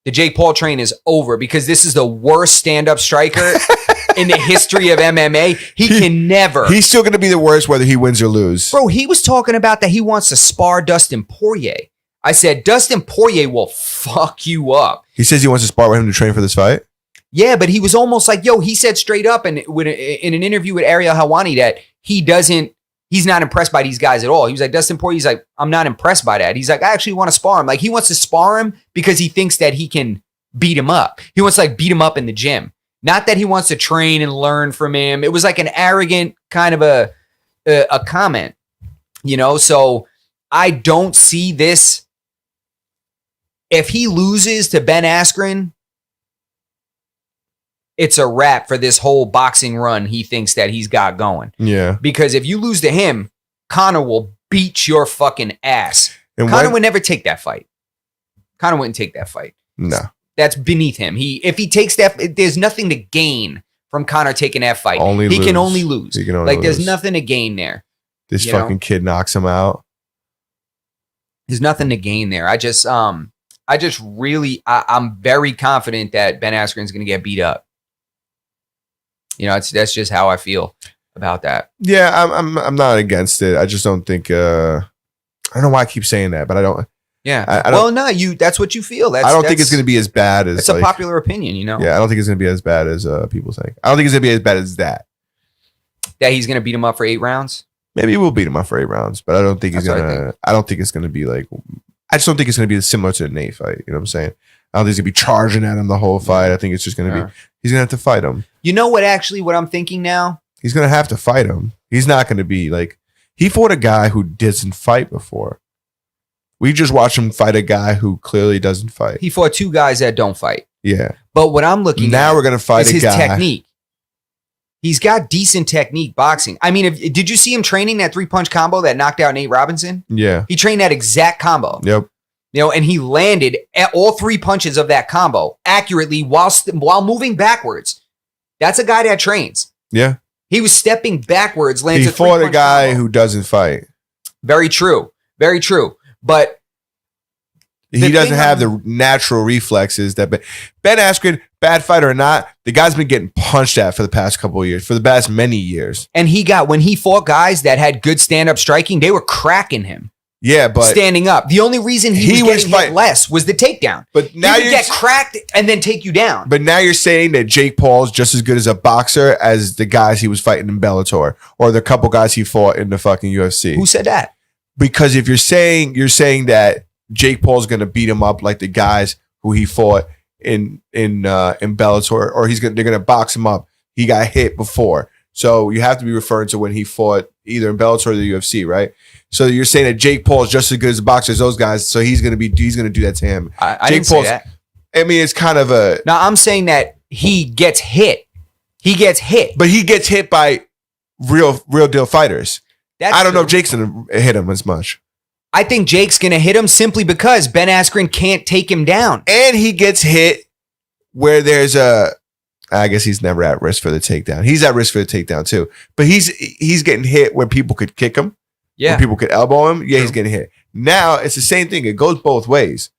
The Jake Paul train is over because this is the worst stand-up striker in the history of MMA. He can never. He's still gonna be the worst whether he wins or lose. Bro, he was talking about that he wants to spar Dustin Poirier. I said, Dustin Poirier will fuck you up. He says he wants to spar with him to train for this fight. Yeah, but he was almost like, he said straight up and in an interview with Ariel Helwani that he's not impressed by these guys at all. He was like, Dustin Poirier, he's like, I'm not impressed by that. He's like, I actually want to spar him. Like, he wants to spar him because he thinks that he can beat him up. He wants to like beat him up in the gym. Not that he wants to train and learn from him. It was like an arrogant kind of a comment, so I don't see this. If he loses to Ben Askren, it's a wrap for this whole boxing run he thinks that he's got going. Yeah. Because if you lose to him, Conor will beat your fucking ass. And Conor would never take that fight. Conor wouldn't take that fight. No. That's beneath him. If he takes that, there's nothing to gain from Conor taking that fight. He can only lose. There's nothing to gain there. This fucking kid knocks him out. There's nothing to gain there. I'm very confident that Ben Askren's going to get beat up. That's just how I feel about that. Yeah, I'm not against it. I just don't think. I don't know why I keep saying that, but I don't. Yeah. That's what you feel. I don't think it's going to be as bad as. It's a popular opinion, Yeah, I don't think it's going to be as bad as people think. I don't think it's going to be as bad as that. That he's going to beat him up for 8 rounds. Maybe we'll beat him up for 8 rounds, but I don't think he's gonna. I don't think it's going to be like. I just don't think it's going to be similar to the Nate fight. You know what I'm saying? I don't think he's going to be charging at him the whole fight. I think it's just going to be. He's going to have to fight him. You know what I'm thinking now? He's going to have to fight him. He's not going to be like, he fought a guy who doesn't fight before. We just watched him fight a guy who clearly doesn't fight. He fought 2 guys that don't fight. Yeah. But what I'm looking now at we're going to fight is a his guy. technique. He's got decent technique boxing. I mean, did you see him training that 3-punch combo that knocked out Nate Robinson? Yeah. He trained that exact combo. Yep. And he landed at all 3 punches of that combo accurately while moving backwards. That's a guy that trains. Yeah. He was stepping backwards. He fought a guy who doesn't fight. Very true. Very true. But he doesn't have the natural reflexes that Ben Askren, bad fighter or not, the guy's been getting punched at for the past couple of years, for the past many years. And when he fought guys that had good stand-up striking, they were cracking him. Yeah, but standing up. The only reason he was getting hit less was the takedown. But now you get cracked and then take you down. But now you're saying that Jake Paul's just as good as a boxer as the guys he was fighting in Bellator or the couple guys he fought in the fucking UFC. Who said that? Because if you're saying that Jake Paul's going to beat him up like the guys who he fought in Bellator, or they're going to box him up. He got hit before. So you have to be referring to when he fought either in Bellator or the UFC, right? So you're saying that Jake Paul is just as good as a boxer as those guys, so he's going to do that to him. I didn't say that. I mean, it's kind of a. No, I'm saying that he gets hit. He gets hit, but he gets hit by real deal fighters. I don't know if Jake's going to hit him as much. I think Jake's going to hit him simply because Ben Askren can't take him down, and he gets hit where there's a. I guess he's never at risk for the takedown. He's at risk for the takedown too, but he's getting hit where people could kick him. Yeah. Where people could elbow him. Yeah, He's getting hit. Now it's the same thing. It goes both ways.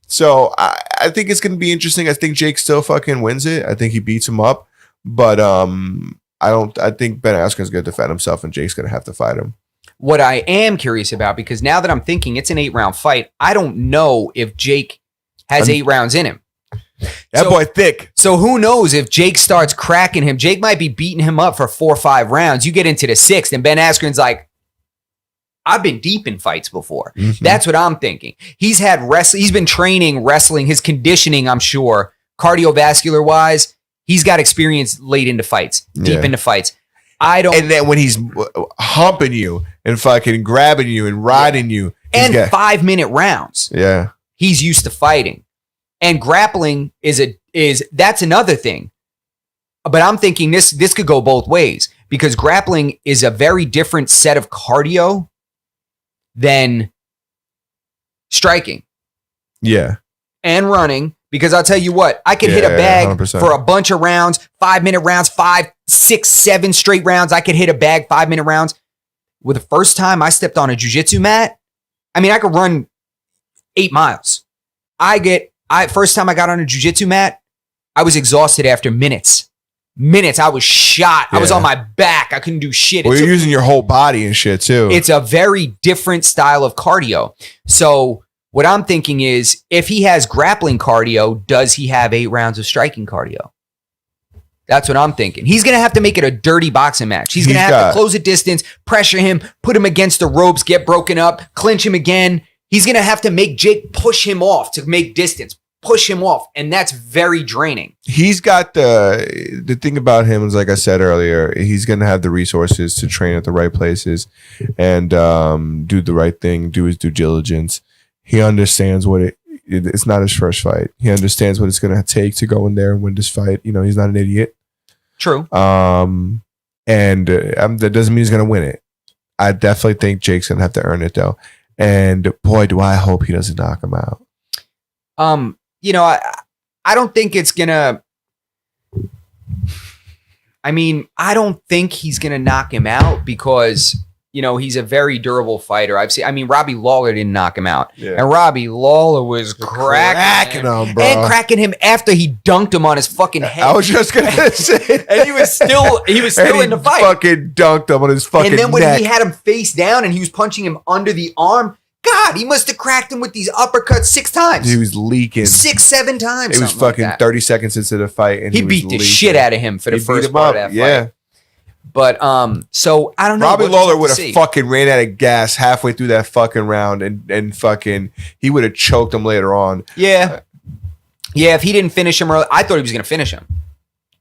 So I think it's going to be interesting. I think Jake still fucking wins it. I think he beats him up, but I think Ben Askren's going to defend himself and Jake's going to have to fight him. What I am curious about, because now that I'm thinking it's an 8-round fight, I don't know if Jake has 8 rounds in him. That boy thick. So who knows if Jake starts cracking him? Jake might be beating him up for 4 or 5 rounds. You get into the 6th and Ben Askren's like, I've been deep in fights before. Mm-hmm. That's what I'm thinking. He's had wrestling. He's been training wrestling. His conditioning, I'm sure, cardiovascular wise, he's got experience late into fights, deep into fights. And then when he's humping you and fucking grabbing you and riding you, and 5-minute rounds. Yeah, he's used to fighting, and grappling that's another thing. But I'm thinking this could go both ways because grappling is a very different set of cardio than striking. Yeah. And running, because I'll tell you what, I could hit a bag 100%. For a bunch of rounds, 5-minute rounds, 5, 6, 7 straight rounds. I could hit a bag 5-minute rounds. With the first time I stepped on a jiu-jitsu mat, I mean, I could run 8 miles. First time I got on a jiu-jitsu mat, I was exhausted after minutes. I was shot. Yeah. I was on my back. I couldn't do shit. Well, you're using your whole body and shit too. It's a very different style of cardio. So what I'm thinking is if he has grappling cardio, does he have 8 rounds of striking cardio? That's what I'm thinking. He's going to have to make it a dirty boxing match. He's going to have to close a distance, pressure him, put him against the ropes, get broken up, clinch him again. He's going to have to make Jake push him off to make distance, push him off. And that's very draining. He's got the thing about him is, like I said earlier, he's going to have the resources to train at the right places and do the right thing, do his due diligence. He understands it's not his first fight. He understands what it's going to take to go in there and win this fight. You know, he's not an idiot. True. And that doesn't mean he's going to win it. I definitely think Jake's going to have to earn it, though. And boy, do I hope he doesn't knock him out. You know, I don't think it's going to... I mean, I don't think he's going to knock him out because... You know, he's a very durable fighter. Robbie Lawler didn't knock him out. Yeah. And Robbie Lawler was cracking him, bro. And cracking him after he dunked him on his fucking head. I was just going to say. And he was still in the fight. Fucking dunked him on his fucking neck. And then when he had him face down and he was punching him under the arm, God, he must have cracked him with these uppercuts 6 times. He was leaking. 6-7 times. It was fucking like 30 seconds into the fight. And he beat the shit out of him for the first part of that fight. But so I don't know. Robbie Lawler would have fucking ran out of gas halfway through that fucking round and fucking he would have choked him later on. Yeah. Yeah, if he didn't finish him early, I thought he was gonna finish him.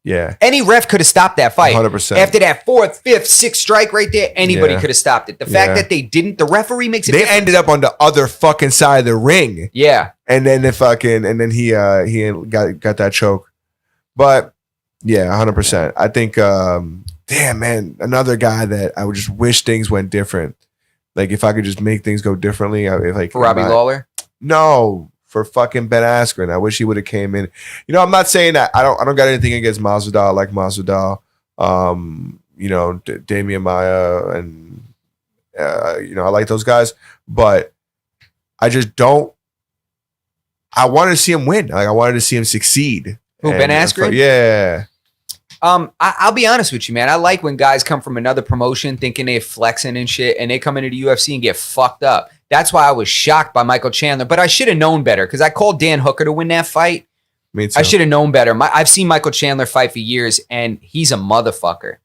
Yeah. Any ref could have stopped that fight. 100%. After that 4th, 5th, 6th strike right there, anybody could have stopped it. The fact that they didn't, the referee makes it. They ended up on the other fucking side of the ring. Yeah. And then he got that choke. But yeah, 100%. I think damn, man, another guy that I would just wish things went different. Like, if I could just make things go differently. For Robbie Lawler? No, for fucking Ben Askren. I wish he would have came in. You know, I'm not saying that. I don't got anything against Masvidal. I like Masvidal. You know, Damian Maia and, you know, I like those guys. But I just don't. I wanted to see him win. Like, I wanted to see him succeed. Who, Ben Askren? Yeah. I'll be honest with you, man. I like when guys come from another promotion thinking they're flexing and shit, and they come into the UFC and get fucked up. That's why I was shocked by Michael Chandler, but I should have known better because I called Dan Hooker to win that fight. Me too. I should have known better. I've seen Michael Chandler fight for years, and he's a motherfucker.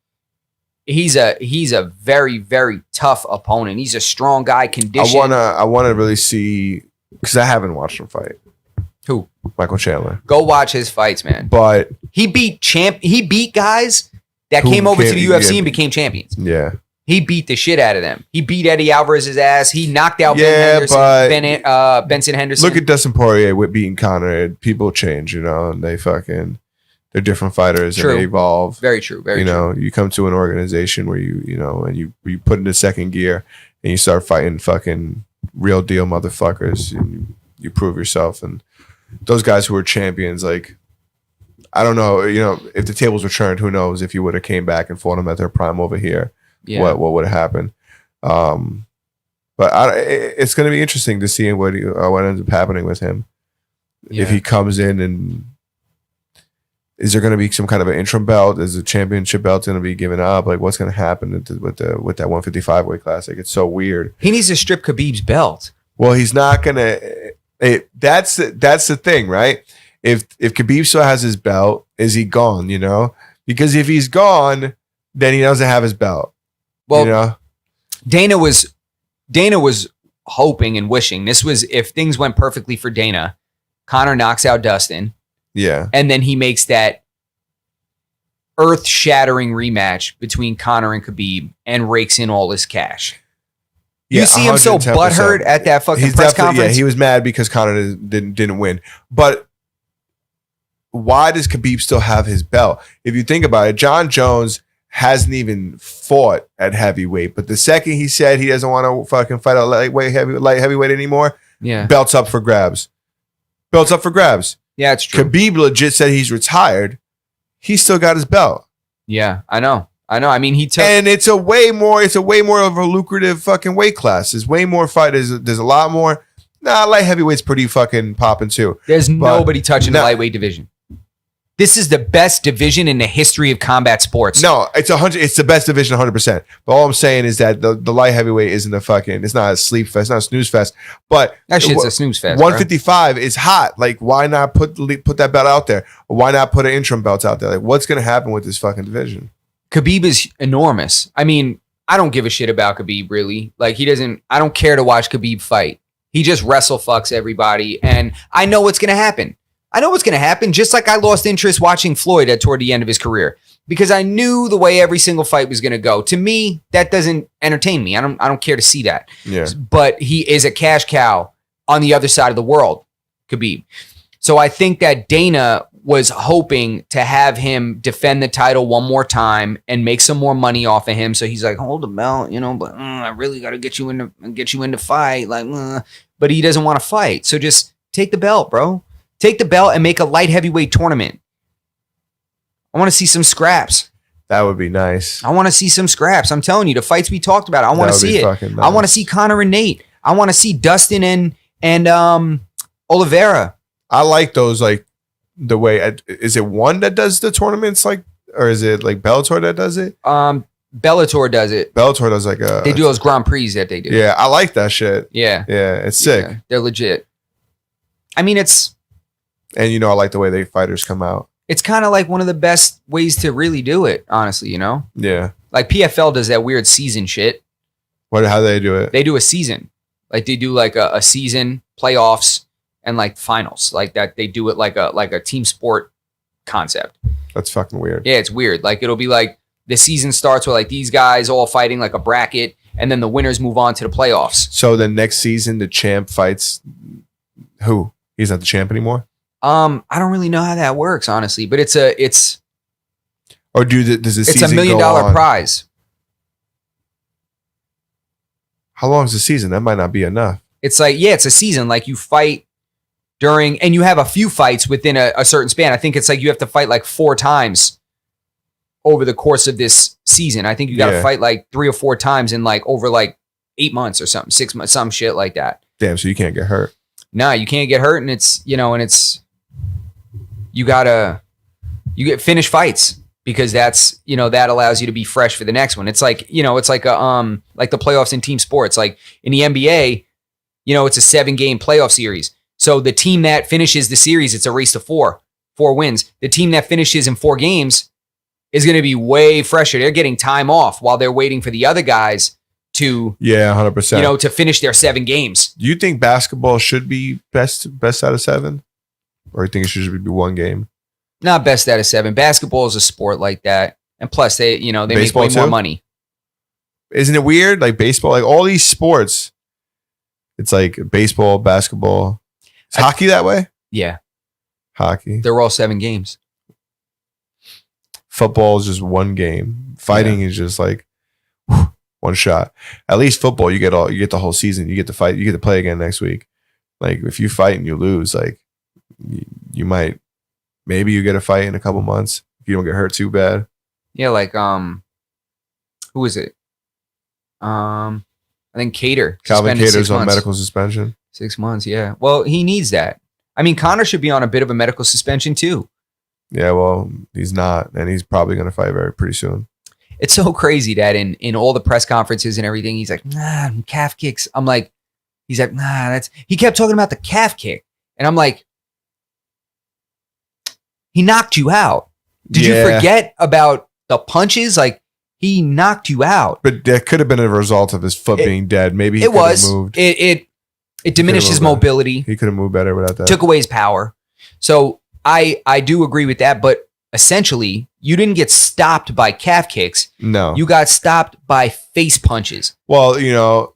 He's a very, very tough opponent. He's a strong guy, conditioned. I wanna really see, because I haven't watched him fight. Who? Michael Chandler. Go watch his fights, man. But he beat guys that came over to the UFC and became champions. Yeah. He beat the shit out of them. He beat Eddie Alvarez's ass. He knocked out Benson Henderson. Look at Dustin Poirier with beating Conor. People change, you know, and they're different fighters. True. And they evolve. Very true. Very true. You know, you come to an organization where and you put into second gear and you start fighting fucking real deal motherfuckers and you prove yourself. And those guys who are champions, like, I don't know, you know, if the tables were turned, who knows if you would have came back and fought them at their prime over here, what would have happened. But it's going to be interesting to see what ends up happening with him. Yeah. If he comes in, and is there going to be some kind of an interim belt? Is the championship belt going to be given up? Like, what's going to happen with that 155 weight class? Like, it's so weird. He needs to strip Khabib's belt. Well, he's not going to. That's the thing, right? If Khabib still has his belt, is he gone? You know, because if he's gone, then he doesn't have his belt. Well, you know? Dana was hoping and wishing this was, if things went perfectly for Dana, Conor knocks out Dustin, and then he makes that earth-shattering rematch between Conor and Khabib and rakes in all his cash. You see him so butthurt at that fucking press conference. Yeah, he was mad because Conor didn't win. But why does Khabib still have his belt? If you think about it, John Jones hasn't even fought at heavyweight. But the second he said he doesn't want to fucking fight at light heavyweight anymore, belt's up for grabs. Belt's up for grabs. Yeah, it's true. Khabib legit said he's retired. He's still got his belt. Yeah, I know. I mean, and it's a way more of a lucrative fucking weight class. There's way more fighters. There's a lot more. Nah, light heavyweight's pretty fucking popping too. There's nobody touching the lightweight division. This is the best division in the history of combat sports. No, it's 100. It's the best division, 100%. But all I'm saying is that the light heavyweight isn't a fucking. It's not a sleep fest, not a snooze fest. But That shit's a snooze fest. 155 is hot. Like, why not put that belt out there? Or why not put an interim belt out there? Like, what's gonna happen with this fucking division? Khabib is enormous. I mean, I don't give a shit about Khabib, really. Like, he doesn't. I don't care to watch Khabib fight. He just wrestle fucks everybody, and I know what's gonna happen. I know what's going to happen, just like I lost interest watching Floyd toward the end of his career because I knew the way every single fight was going to go. To me, that doesn't entertain me. I don't care to see that. Yeah. But he is a cash cow on the other side of the world, Khabib. So I think that Dana was hoping to have him defend the title one more time and make some more money off of him. So he's like, hold the belt, but I really got to get you into fight, but he doesn't want to fight. So just take the belt, bro. Take the belt and make a light heavyweight tournament. I want to see some scraps. That would be nice. I want to see some scraps. I'm telling you, the fights we talked about, I want to see it. Nice. I want to see Conor and Nate. I want to see Dustin and Oliveira. I like those, like the way. Is it one that does the tournaments, like, or is it like Bellator that does it? Bellator does it. Bellator does like a. They do those Grand Prix that they do. Yeah, I like that shit. Yeah, it's sick. Yeah, they're legit. I mean, and I like the way they fighters come out. It's kind of like one of the best ways to really do it, honestly. Yeah. Like PFL does that weird season shit. How do they do it? They do a season. Like they do like a season, playoffs, and like finals. Like that. They do it like a team sport concept. That's fucking weird. Yeah, it's weird. Like it'll be like the season starts with like these guys all fighting like a bracket, and then the winners move on to the playoffs. So the next season, the champ fights who? He's not the champ anymore? I don't really know how that works, honestly, but it's or does the season $1 million prize. How long is the season? That might not be enough. It's like, yeah, it's a season. Like you fight during, and you have a few fights within a certain span. I think it's like you have to fight like 4 times over the course of this season. I think you got to fight like 3 or 4 times in like over like 8 months or something, 6 months, some shit like that. Damn, so you can't get hurt. Nah, you can't get hurt, and it's you get finish fights because that's that allows you to be fresh for the next one. It's like it's like a like the playoffs in team sports. Like in the NBA, it's a 7-game playoff series. So the team that finishes the series, it's a race to 4 wins. The team that finishes in 4 games is going to be way fresher. They're getting time off while they're waiting for the other guys to 100%. To finish their 7 games. Do you think basketball should be best out of 7? Or you think it should be 1 game? Not best out of 7. Basketball is a sport like that. And plus they make way more money. Isn't it weird? Like baseball, like all these sports, it's like baseball, basketball. Is hockey that way? Yeah. Hockey. They're all 7 games. Football is just 1 game. Fighting is just like 1 shot. At least football, you get the whole season. You get to fight. You get to play again next week. Like if you fight and you lose, like you might, maybe you get a fight in a couple months if you don't get hurt too bad. Yeah, like who is it? I think Cater. Calvin Cater's on medical suspension. 6 months. Yeah. Well, he needs that. I mean, Conor should be on a bit of a medical suspension too. Yeah. Well, he's not, and he's probably going to fight pretty soon. It's so crazy that in all the press conferences and everything, he's like, nah, calf kicks. I'm like, he's like, nah, he kept talking about the calf kick. And I'm like, he knocked you out. Did you forget about the punches? Like, he knocked you out. But that could have been a result of his foot being dead. Maybe he could have moved. It diminished his mobility. He could have moved better without that. Took away his power. So I do agree with that. But essentially, you didn't get stopped by calf kicks. No. You got stopped by face punches. Well,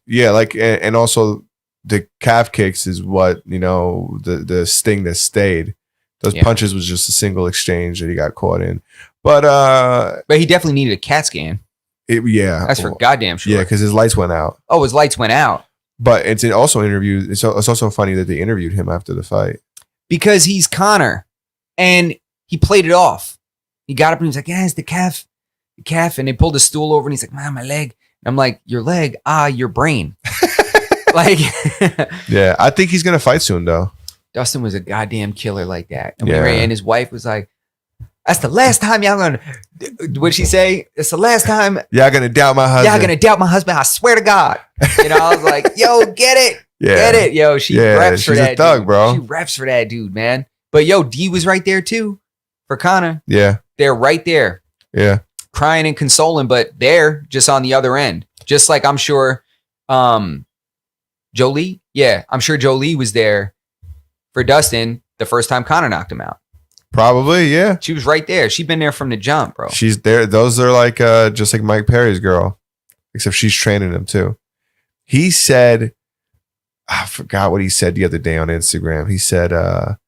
like, and also the calf kicks is what, the sting that stayed. Those punches was just a single exchange that he got caught in. But he definitely needed a CAT scan. That's for goddamn sure. Yeah, because his lights went out. Oh, his lights went out. But it's also interviewed. It's also funny that they interviewed him after the fight. Because he's Conor. And he played it off. He got up and he's like, yeah, it's the calf. And they pulled the stool over and he's like, my leg. And I'm like, your leg? Your brain. Like, yeah, I think he's going to fight soon, though. Dustin was a goddamn killer like that. And his wife was like, That's the last time y'all gonna. What'd she say? It's the last time Y'all gonna doubt my husband. y'all gonna doubt my husband. I swear to God. I was like, yo, get it. Yeah. Get it. Yo, she reps for she's that a thug, dude. bro. She reps for that dude, man. But yo, D was right there too for Kana. Yeah. They're right there. Yeah. Crying and consoling, but they're just on the other end. Just like I'm sure Jolie. Yeah, I'm sure Jolie was there for Dustin the first time Connor knocked him out. Probably, yeah. She was right there. She'd been there from the jump, bro. She's there. Those are like just like Mike Perry's girl, except she's training him too. He said, I forgot what he said the other day on Instagram. He said I'm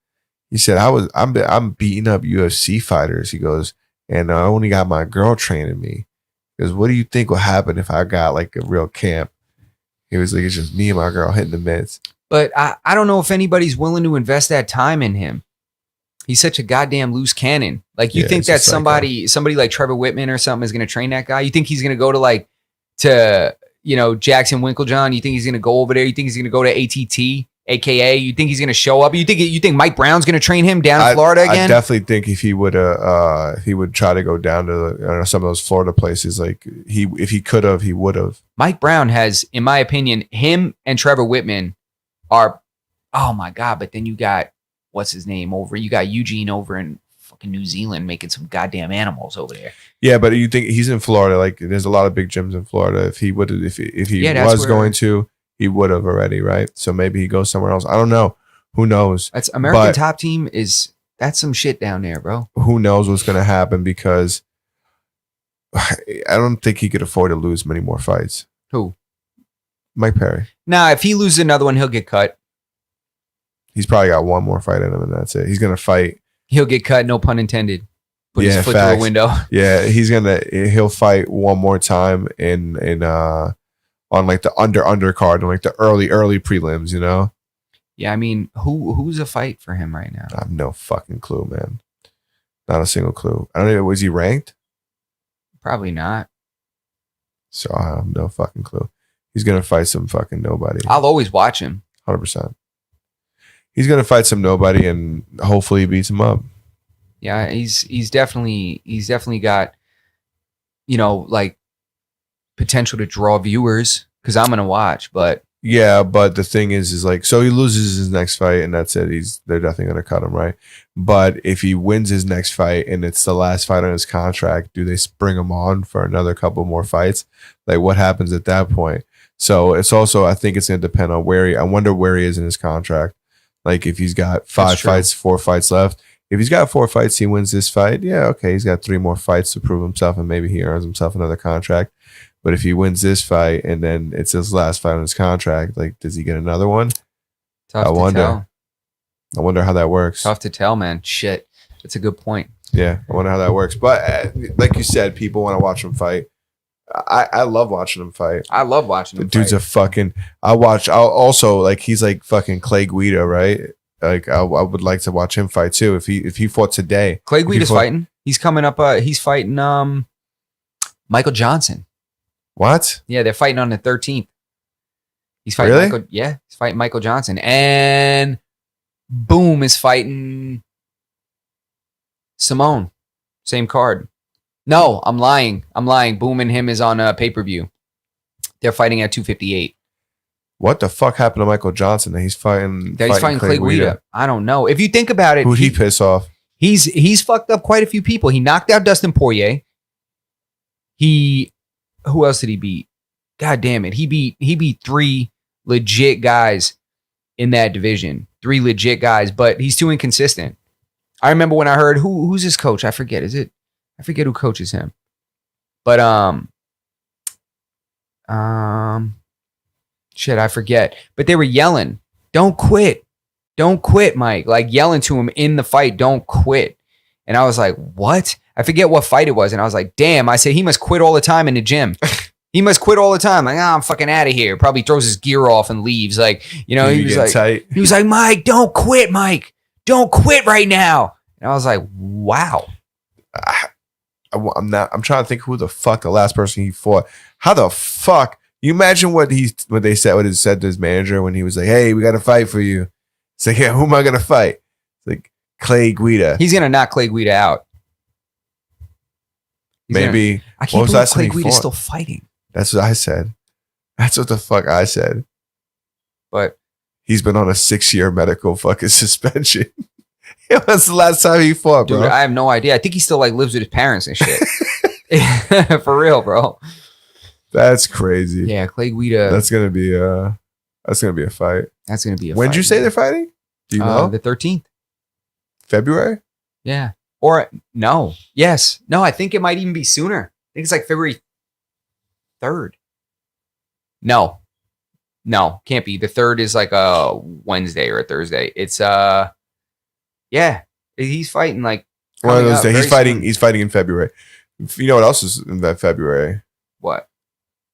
beating up UFC fighters. He goes, and I only got my girl training me. Because what do you think will happen if I got like a real camp? He was like, it's just me and my girl hitting the mitts. But I don't know if anybody's willing to invest that time in him. He's such a goddamn loose cannon. Like you think that somebody like Trevor Whitman or something is going to train that guy? You think he's going to go to Jackson Winklejohn? You think he's going to go over there? You think he's going to go to ATT, aka? You think he's going to show up? You think Mike Brown's going to train him down in Florida again? I definitely think if he would try to go down to some of those Florida places, like if he could have, he would have. Mike Brown has, in my opinion, him and Trevor Whitman are, oh my God. But then you got, what's his name over? You got Eugene over in fucking New Zealand making some goddamn animals over there. Yeah, but you think he's in Florida? Like, there's a lot of big gyms in Florida. If he would, if he was going to, he would have already, right? So maybe he goes somewhere else. I don't know. Who knows? That's American Top Team that's some shit down there, bro. Who knows what's going to happen, because I don't think he could afford to lose many more fights. Who? Mike Perry. Nah, if he loses another one, he'll get cut. He's probably got one more fight in him, and that's it. He's going to fight. He'll get cut, no pun intended. Put his foot through a window. Yeah, he'll fight one more time in on like the undercard and like the early prelims, you know? Yeah, I mean, who's a fight for him right now? I have no fucking clue, man. Not a single clue. I don't know. Was he ranked? Probably not. So I have no fucking clue. He's gonna fight some fucking nobody. I'll always watch him. 100%. He's gonna fight some nobody, and hopefully he beats him up. Yeah, he's definitely got, like potential to draw viewers because I'm gonna watch. But yeah, but the thing is like, so he loses his next fight, and that's it. They're definitely gonna cut him, right? But if he wins his next fight and it's the last fight on his contract, do they bring him on for another couple more fights? Like, what happens at that point? So it's also, I think it's gonna depend on I wonder where he is in his contract. Like if he's got 4 fights left. If he's got 4 fights, he wins this fight. Yeah, okay, he's got 3 more fights to prove himself, and maybe he earns himself another contract. But if he wins this fight and then it's his last fight on his contract, like, does he get another one? Tough to tell. I wonder how that works. Tough to tell, man. Shit, that's a good point. Yeah, I wonder how that works. But like you said, people want to watch him fight. I love watching him fight. I love watching him fight. The dude's a fucking. I'll also, like, he's like fucking Clay Guida, right? Like I would like to watch him fight too. If he fought today, Clay Guida's fighting. He's coming up. He's fighting Michael Johnson. What? Yeah, they're fighting on the 13th. He's fighting. Really? He's fighting Michael Johnson, and Boom is fighting Simone. Same card. No, I'm lying. Boom and him is on a pay-per-view. They're fighting at 258. What the fuck happened to Michael Johnson? He's fighting Clay Guida. I don't know. If you think about it, who'd he piss off? He's fucked up quite a few people. He knocked out Dustin Poirier. Who else did he beat? God damn it. He beat 3 legit guys in that division. 3 legit guys, but he's too inconsistent. I remember when I heard who's his coach? I forget. I forget who coaches him. But shit, I forget. But they were yelling, "Don't quit. Don't quit, Mike." Like yelling to him in the fight, "Don't quit." And I was like, "What?" I forget what fight it was. And I was like, "Damn." I said, he must quit all the time in the gym. He must quit all the time. Like, I'm fucking out of here. Probably throws his gear off and leaves. Like, he was like, tight. He was like, "Mike, don't quit, Mike. Don't quit right now." And I was like, wow. I'm trying to think who the fuck the last person he fought. How the fuck? You imagine what he said to his manager when he was like, "Hey, we got to fight for you." It's like, "Yeah, who am I gonna fight?" It's like Clay Guida. He's gonna knock Clay Guida out. Maybe. I What can't was believe last time Clay he Guida's fought? still fighting. That's what I said. That's what the fuck I said. But He's been on a 6-year medical fucking suspension. It was the last time he fought, dude, bro. I have no idea. I think he still like lives with his parents and shit. For real, bro. That's crazy. Yeah, Clay Guida. That's gonna be a fight. That's gonna be a. When'd fight, you say man. they're fighting? Do you know? The 13th. February? Yeah. Or no. Yes. No, I think it might even be sooner. I think it's like February 3rd. No. No, can't be. The 3rd is like a Wednesday or a Thursday. It's yeah. He's fighting like One of coming those up days. very He's fighting. soon. He's fighting in February. You know what else is in that February? What?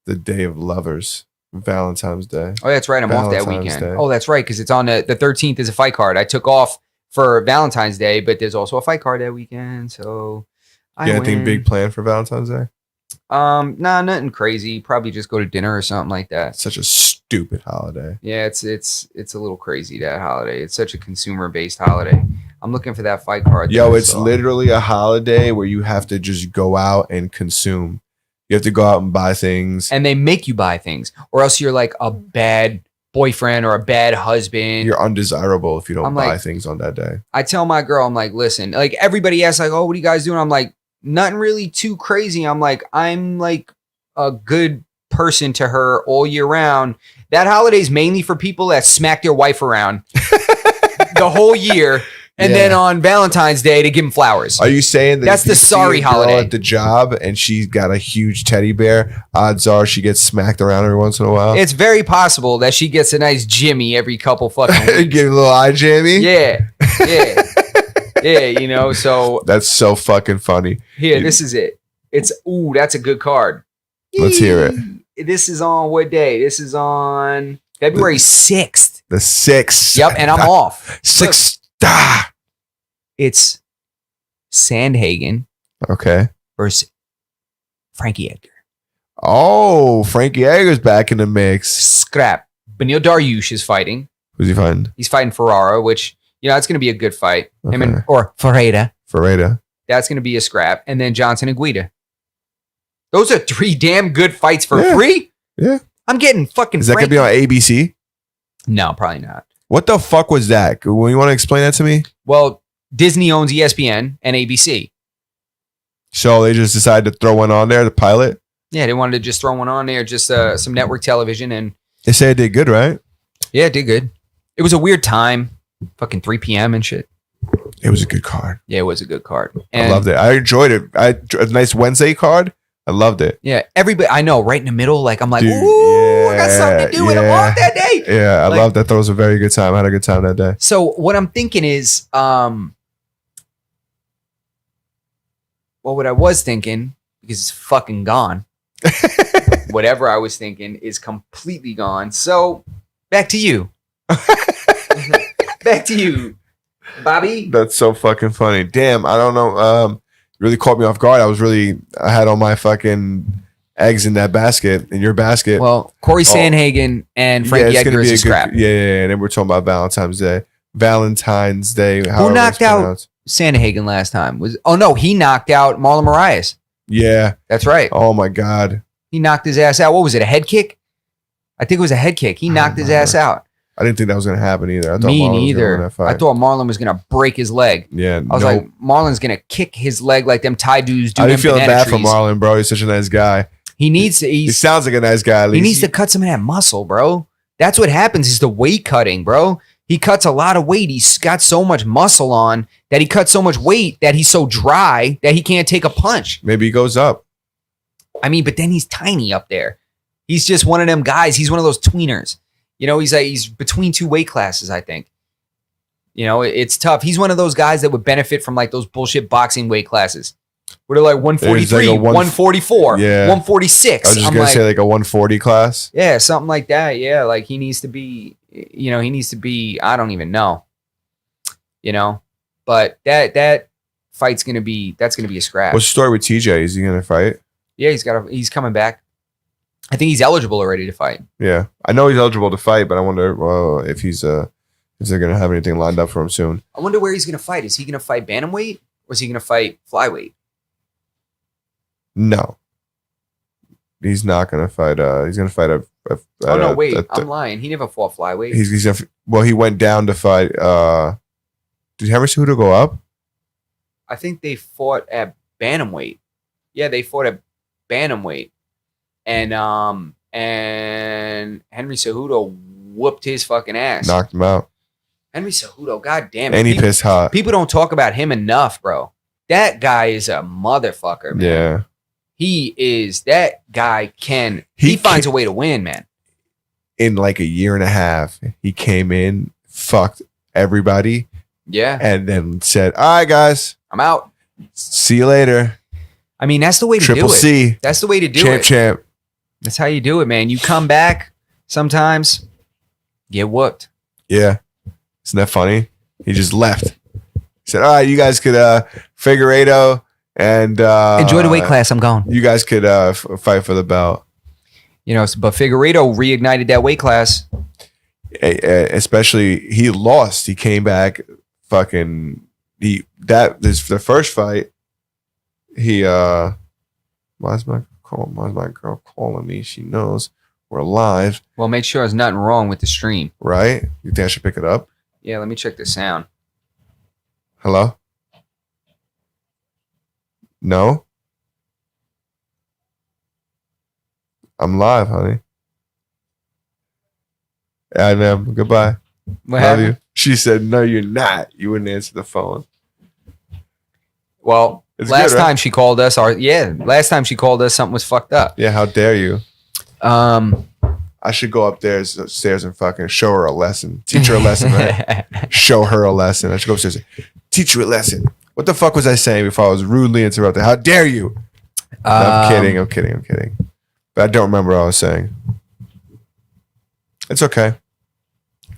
The Day of Lovers, Valentine's Day. Oh, that's right. I'm off that Valentine's weekend. Day. Oh, that's right, because it's on the 13th is a fight card. I took off for Valentine's Day, but there's also a fight card that weekend. So I You got anything win. big planned for Valentine's Day? Nah, nothing crazy. Probably just go to dinner or something like that. It's such a stupid holiday. Yeah, it's a little crazy, that holiday. It's such a consumer based holiday. I'm looking for that fight card. Yo, that I it's saw. literally a holiday where you have to just go out and consume. You have to go out and buy things. And they make you buy things, or else you're like a bad boyfriend or a bad husband. You're undesirable if you don't I'm buy like- things on that day. I tell my girl, I'm like, listen, like everybody asks, like, oh, what are you guys doing? I'm like, nothing really too crazy. I'm like a good person to her all year round. That holiday's mainly for people that smack their wife around the whole year. And Yeah. then on Valentine's Day to give them flowers. Are you saying that That's if you the see sorry a girl holiday. at the job and she's got a huge teddy bear, odds are she gets smacked around every once in a while? It's very possible that she gets a nice Jimmy every couple fucking weeks. Give a little eye jammy. Yeah. Yeah. Yeah, so That's so fucking funny. here, this is it. That's a good card. Let's hear it. This is on what day? This is on February 6th. The 6th. Yep, and I'm off. 6th. Ah. It's Sandhagen Okay. versus Frankie Edgar. Oh, Frankie Edgar's back in the mix. Scrap. Benil Dariush is fighting. Who's he fighting? He's fighting Ferrara, which, it's going to be a good fight. Him Okay. or Ferreira. Ferreira. That's going to be a scrap. And then Johnson and Guida. Those are 3 damn good fights for Yeah. free. Yeah. I'm getting fucking Is that going to be on ABC? No, probably not. What the fuck was that? You want to explain that to me? Well, Disney owns ESPN and ABC. So they just decided to throw one on there, the pilot? Yeah, they wanted to just throw one on there, just some network television. And They say it did good, right? yeah, it did good. It was a weird time. Fucking 3 p.m. and shit. It was a good card. Yeah, it was a good card. I And loved it. I enjoyed it. A nice Wednesday card. I loved it. yeah, everybody, I know, right in the middle, like, I'm like, Dude, ooh, I got something to do and I'm yeah. off that day. Yeah, I Like- loved that. That was a very good time. I had a good time that day. So what I'm thinking is, what I was thinking, because it's fucking gone. Whatever I was thinking is completely gone. So back to you. Back to you, Bobby. That's so fucking funny. Damn, I don't know. Really caught me off guard. I had all my fucking eggs in that basket, in your basket. Well, Corey Sandhagen and Frankie it's gonna Edgar is a good- scrap. Yeah. And then we're talking about Valentine's Day. Valentine's Day. however knocked it's out- pronounced. Sandhagen last time he knocked out Marlon Moraes. Yeah. That's right. Oh my God. He knocked his ass out. What was it? A head kick? I think it was a head kick. He I knocked don't his ass out. I didn't think that was gonna happen either. I thought Me Marlon was gonna win neither. that fight. I thought Marlon was gonna break his leg. Yeah. I was like, Marlon's gonna kick his leg like them Thai dudes do. I them didn't feel banana bad for trees. Marlon, bro. He's such a nice guy. He needs to. He sounds like a nice guy. At least. He needs to cut some of that muscle, bro. That's what happens is the weight cutting, bro. He cuts a lot of weight. He's got so much muscle on that he cuts so much weight that he's so dry that he can't take a punch. Maybe he goes up. I mean, but then he's tiny up there. He's just one of them guys. He's one of those tweeners. He's between 2 weight classes, I think. It's tough. He's one of those guys that would benefit from like those bullshit boxing weight classes. Where they're like 143, There's like a 144, Yeah. 146. I was just I'm gonna like, say like a 140 class. yeah, something like that. Yeah, like he needs to be, he needs to be, I don't even know. But that fight's going to be a scrap. What's the story with TJ? Is he gonna fight? Yeah, he's coming back. I think he's eligible already to fight. Yeah, I know he's eligible to fight, but I wonder if they're gonna have anything lined up for him soon. I wonder where he's going to fight. Is he going to fight bantamweight or is he going to fight flyweight? No. He's not gonna fight. He's gonna fight Oh no, wait, I'm lying. He never fought flyweight. He's well, he went down to fight. Did Henry Cejudo go up? I think they fought at bantamweight. Yeah, they fought at bantamweight, and Henry Cejudo whooped his fucking ass. Knocked him out. Henry Cejudo, god damn it. And he pissed hot. People don't talk about him enough, bro. That guy is a motherfucker, man. Yeah. That guy he finds a way to win, man. In like a year and a half, he came in, fucked everybody. Yeah. And then said, all right, guys. I'm out. See you later. I mean, that's the way to do it. Triple C. That's the way to do it. Champ. That's how you do it, man. You come back sometimes, get whooped. Yeah. Isn't that funny? He just left. He said, all right, you guys could Figueiredo and enjoy the weight class. I'm gone. You guys could fight for the belt. You know, but Figueiredo reignited that weight class. Especially he lost. He came back fucking the first fight. He why's my girl calling me? She knows we're live. Well, make sure there's nothing wrong with the stream. Right? You think I should pick it up? Yeah, let me check the sound. Hello? No? I'm live, honey. I am. Goodbye. What Love happened? you. She said, no, you're not. You wouldn't answer the phone. Well, It's last good, right? time she called us, last time she called us, something was fucked up. Yeah, how dare you? I should go upstairs and fucking show her a lesson. Teach her a lesson, right? Show her a lesson. I should go upstairs and teach you a lesson. What the fuck was I saying before I was rudely interrupted? How dare you? No, I'm kidding. But I don't remember what I was saying. It's okay.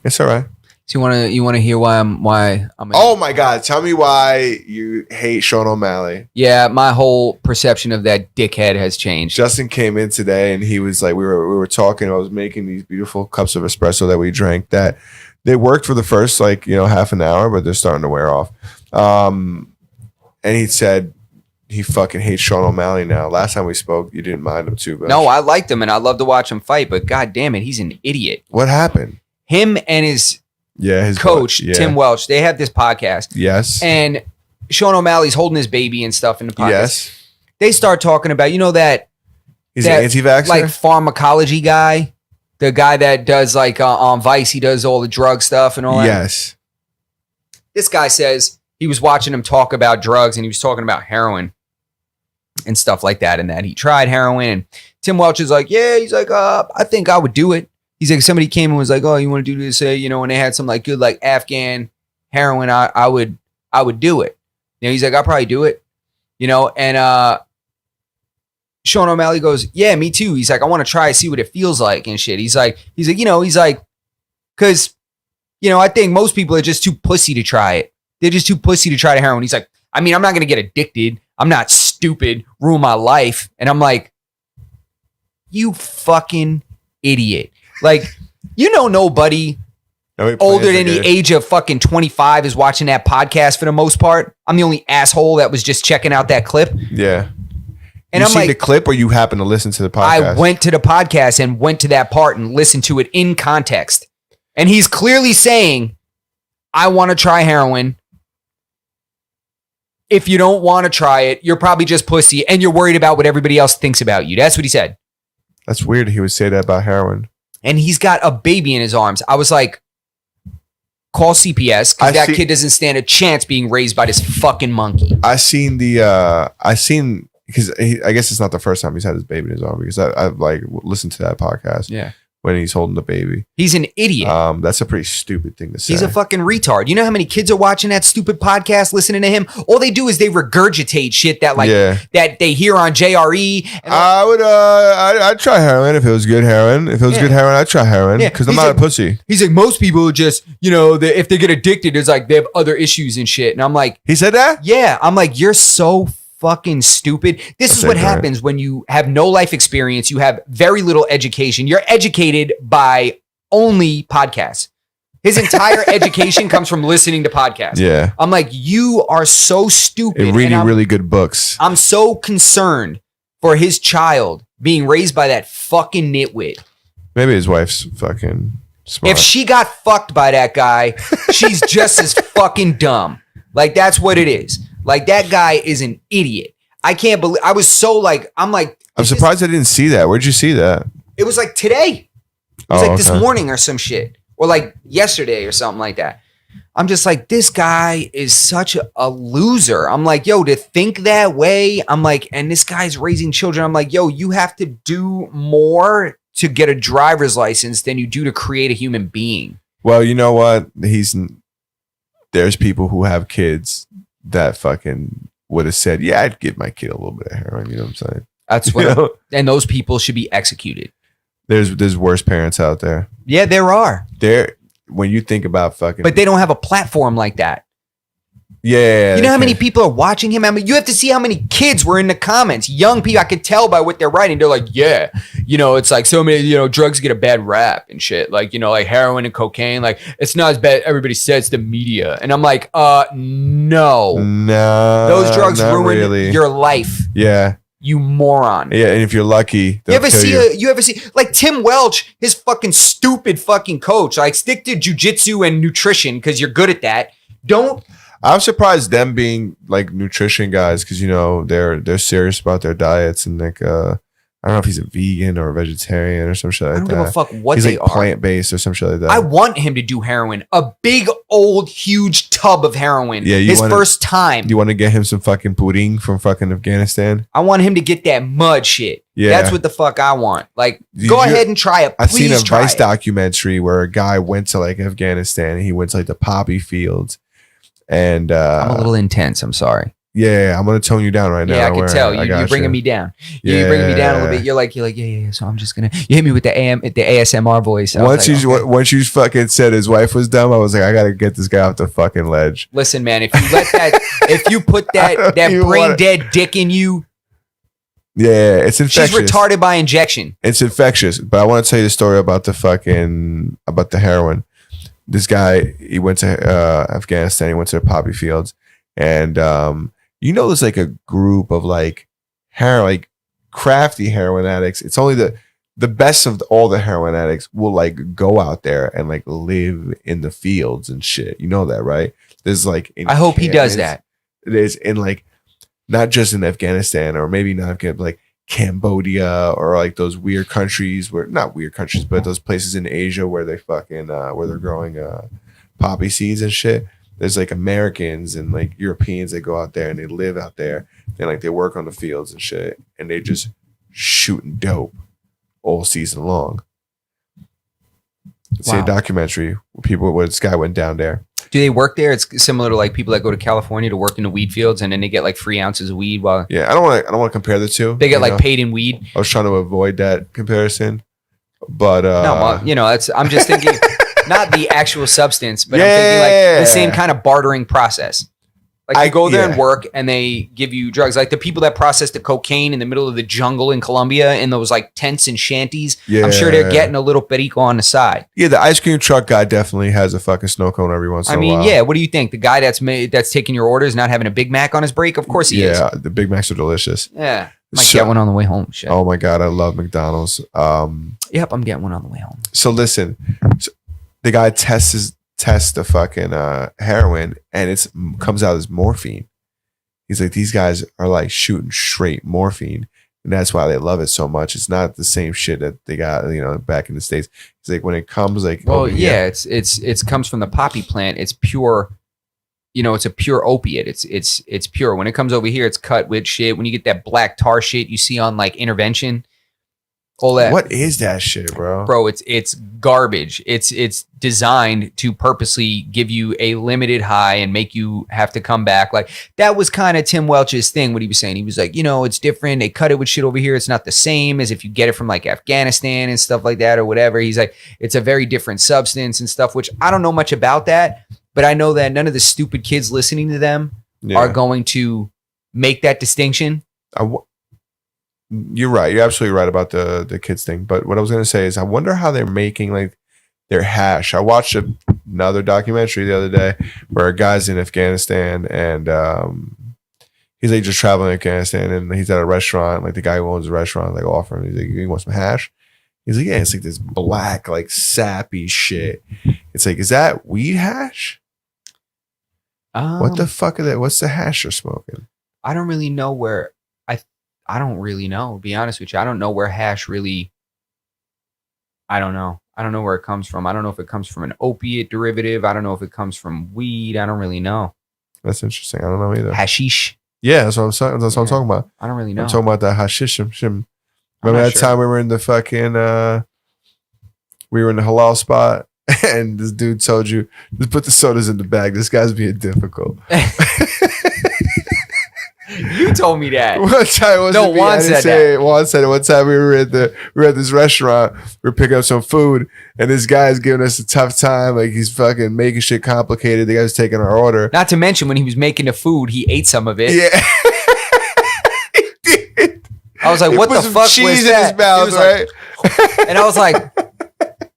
It's all right. So you wanna hear why I'm Oh my God. Tell me why you hate Sean O'Malley. Yeah, my whole perception of that dickhead has changed. Justin came in today and he was like, we were talking. I was making these beautiful cups of espresso that we drank that they worked for the first half an hour, but they're starting to wear off. And he said he fucking hates Sean O'Malley now. Last time we spoke, you didn't mind him too much. No, I liked him and I love to watch him fight, but god damn it, he's an idiot. What happened? Him and his coach, Tim Welch, they have this podcast. Yes. And Sean O'Malley's holding his baby and stuff in the podcast. Yes. They start talking about, that he's an anti-vaxxer? Like pharmacology guy. The guy that does on Vice, he does all the drug stuff and all that. Yes. This guy says he was watching him talk about drugs and he was talking about heroin and stuff like that, and that he tried heroin. And Tim Welch is like, yeah, he's like, I think I would do it. He's like, somebody came and was like, oh, you want to do this? When they had some good Afghan heroin, I would do it. He's like, I'll probably do it. And Sean O'Malley goes, yeah, me too. He's like, I want to try, see what it feels like and shit. He's like, because, I think most people are just too pussy to try it. They're just too pussy to try the heroin. He's like, I mean, I'm not going to get addicted. I'm not stupid, ruin my life. And I'm like, you fucking idiot. Nobody older than the age of fucking 25 is watching that podcast for the most part. I'm the only asshole that was just checking out that clip. Yeah. And I'm I'm like, the clip or you happen to listen to the podcast? I went to the podcast and went to that part and listened to it in context. And he's clearly saying, I want to try heroin. If you don't want to try it, you're probably just pussy and you're worried about what everybody else thinks about you. That's what he said. That's weird. He would say that about heroin. And he's got a baby in his arms. I was like, call CPS because that kid doesn't stand a chance being raised by this fucking monkey. I seen because I guess it's not the first time he's had his baby in his arm, because I've listened to that podcast. Yeah. When he's holding the baby. He's an idiot. That's a pretty stupid thing to say. He's a fucking retard. You know how many kids are watching that stupid podcast, listening to him? All they do is they regurgitate shit that that they hear on JRE. And I'd try heroin if it was good heroin. If it was good heroin, I'd try heroin because I'm not a pussy. He's like, most people just, if they get addicted, it's like they have other issues and shit. And I'm like, he said that? Yeah. I'm like, you're so fucking stupid. This is what happens when you have no life experience. You have very little education. You're educated by only podcasts. His entire education comes from listening to podcasts. Yeah. I'm like, you are so stupid. And reading really good books. I'm so concerned for his child being raised by that fucking nitwit. Maybe his wife's fucking smart. If she got fucked by that guy, she's just as fucking dumb. Like, that's what it is. Like, that guy is an idiot. I can't believe, I was so like, I'm surprised I didn't see that. Where'd you see that? It was like today. It was like this morning or some shit. Or like yesterday or something like that. I'm just like, this guy is such a loser. I'm like, yo, to think that way. I'm like, and this guy's raising children. I'm like, yo, you have to do more to get a driver's license than you do to create a human being. Well, you know what? There's people who have kids that fucking would have said, yeah, I'd give my kid a little bit of heroin. You know what I'm saying? That's what, and those people should be executed. There's worse parents out there. Yeah, there are. When you think about fucking, but they don't have a platform like that. Yeah. You know how many people are watching him? I mean, you have to see how many kids were in the comments. Young people, I could tell by what they're writing. They're like, yeah, it's like so many, drugs get a bad rap and shit. Like, like heroin and cocaine. Like, it's not as bad. Everybody says the media. And I'm like, no. Those drugs ruin your life. Yeah. You moron. Yeah, and if you're lucky, you ever see like Tim Welch, his fucking stupid fucking coach, like stick to jujitsu and nutrition because you're good at that. I'm surprised them being like nutrition guys because they're serious about their diets and like I don't know if he's a vegan or a vegetarian or some shit like that. I don't give a fuck what he's they like are. Plant-based or some shit like that. I want him to do heroin. A big, old, huge tub of heroin. Yeah, his first time. You want to get him some fucking pudding from fucking Afghanistan? I want him to get that mud shit. Yeah. That's what the fuck I want. Like, go ahead and try it. I've seen a Vice documentary where a guy went to like Afghanistan and he went to like the poppy fields. And I'm a little intense. I'm sorry. Yeah, I'm gonna tone you down right now. Yeah, I can tell you're bringing me down. You're bringing me down a little bit. You're like, yeah. So I'm just gonna. You hit me with the ASMR voice. Once you fucking said his wife was dumb, I was like, I gotta get this guy off the fucking ledge. Listen, man, if you let that, if you put that brain dead dick in you, yeah, it's infectious. She's retarded by injection. It's infectious. But I want to tell you the story about the heroin. This guy, he went to Afghanistan. He went to the poppy fields, and there's like a group of like crafty heroin addicts. It's only the best of all the heroin addicts will like go out there and like live in the fields and shit. You know that, right? There's like, I hope he does that. There's in like, not just in Afghanistan or maybe not like Cambodia or like those weird countries not weird countries, but those places in Asia where they fucking, where they're growing poppy seeds and shit. There's like Americans and like Europeans that go out there and they live out there and like they work on the fields and shit and they just shooting dope all season long. See a documentary where this guy went down there. Do they work there? It's similar to like people that go to California to work in the weed fields and then they get like 3 ounces of weed while I don't want to compare the two. They get like paid in weed. I was trying to avoid that comparison, but I'm just thinking. Not the actual substance, but I'm thinking like the same kind of bartering process. Like you go there and work and they give you drugs. Like the people that process the cocaine in the middle of the jungle in Colombia in those like tents and shanties, I'm sure they're getting a little perico on the side. Yeah, the ice cream truck guy definitely has a fucking snow cone every once in a while. Yeah, what do you think? The guy that's taking your orders not having a Big Mac on his break? Of course he is. Yeah, the Big Macs are delicious. Yeah. Might get one on the way home. Shit. Oh my God, I love McDonald's. Yep, I'm getting one on the way home. So listen, the guy tests the fucking heroin and it comes out as morphine. He's like, these guys are like shooting straight morphine and that's why they love it so much. It's not the same shit that they got, back in the States. It's like when it comes like, it's comes from the poppy plant. It's pure, it's a pure opiate. It's pure. When it comes over here, it's cut with shit. When you get that black tar shit you see on like Intervention, all that. What is that shit, bro? Bro, it's garbage. It's designed to purposely give you a limited high and make you have to come back. Like that was kind of Tim Welch's thing, what he was saying. He was like, it's different. They cut it with shit over here. It's not the same as if you get it from like Afghanistan and stuff like that or whatever. He's like, it's a very different substance and stuff, which I don't know much about that, but I know that none of the stupid kids listening to them are going to make that distinction. You're right. You're absolutely right about the kids thing. But what I was going to say is I wonder how they're making like their hash. I watched another documentary the other day where a guy's in Afghanistan and He's like just traveling in Afghanistan, and he's at a restaurant. Like the guy who owns the restaurant, like offering. He's like, "You want some hash?" He's like, "Yeah." It's like this black, like sappy shit. It's like, is that weed hash? What the fuck is that? What's the hash you're smoking? I don't really know where. I don't really know. To be honest with you, I don't know where hash really. I don't know. I don't know where it comes from. I don't know if it comes from an opiate derivative. I don't know if it comes from weed. I don't really know. That's interesting. I don't know either. Hashish. Yeah, that's what I'm saying. That's what I'm talking about. I don't really know. I'm talking about that hashish. Remember that time we were in the fucking we were in the halal spot and this dude told you just put the sodas in the bag. This guy's being difficult. You told me that. One time wasn't me. Juan said that. Juan said it. One time we were at this restaurant. We were picking up some food, and this guy's giving us a tough time. Like he's fucking making shit complicated. The guy's taking our order. Not to mention when he was making the food, he ate some of it. Yeah. He did. I was like, what the fuck cheese was in that? his mouth, right? And I was like,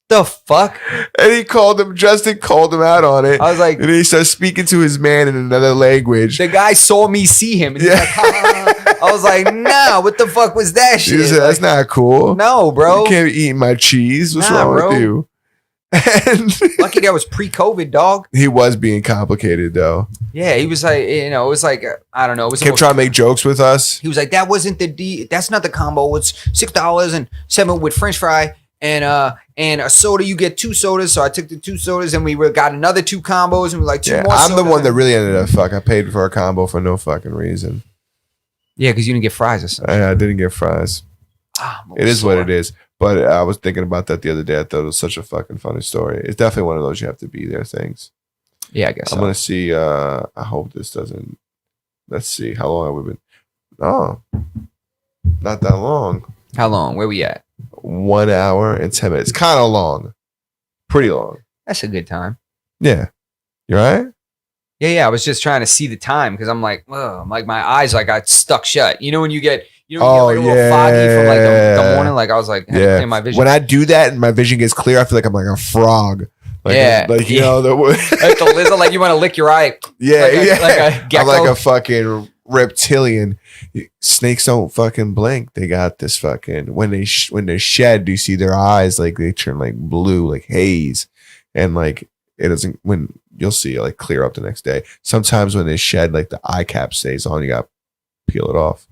the fuck? And he called him. Justin called him out on it. I was like, and then he started speaking to his man in another language. The guy saw me see him. And Yeah. like, I was like, nah, what the fuck was that shit? He said, that's not cool. No, bro. You can't be eating my cheese. What's Nah, wrong bro. with you? And Lucky that was pre-COVID, dog. he was being complicated though. Yeah, he was like, it was like, I don't know. It was Kept almost- trying to make jokes with us. He was like, that wasn't that's not the combo. It's $6 and 7 with French fry and a soda. You get 2 sodas. So I took the 2 sodas and we got another 2 combos and we were like 2 Yeah, more I'm the sodas. one that really ended up fuck. I paid for a combo for no fucking reason. Yeah, because you didn't get fries or something. I didn't get fries. It is what it is. But I was thinking about that the other day. I thought it was such a fucking funny story. It's definitely one of those you have to be there things. Yeah, I guess I'm so. gonna see. I hope this doesn't. Let's see. How long have we been? Oh, not that long. How long? Where we at? 1 hour and 10 minutes. Kind of long. Pretty long. That's a good time. Yeah. You all right? Yeah. I was just trying to see the time because I'm like, ugh, like my eyes like got stuck shut. You know when you get like a little foggy from like the morning. Like I was like, I had to clear my vision. When I do that and my vision gets clear, I feel like I'm like a frog. Like, Yeah. Like you Yeah. know the like the lizard, like you want to lick your eye. yeah, Like a- yeah. like a gecko. I'm like a fucking reptilian. Snakes don't fucking blink. They got this fucking when they shed, you see their eyes like they turn like blue, like haze, and like it doesn't. When you'll see it like clear up the next day. Sometimes when they shed, like the eye cap stays on. You got to peel it off.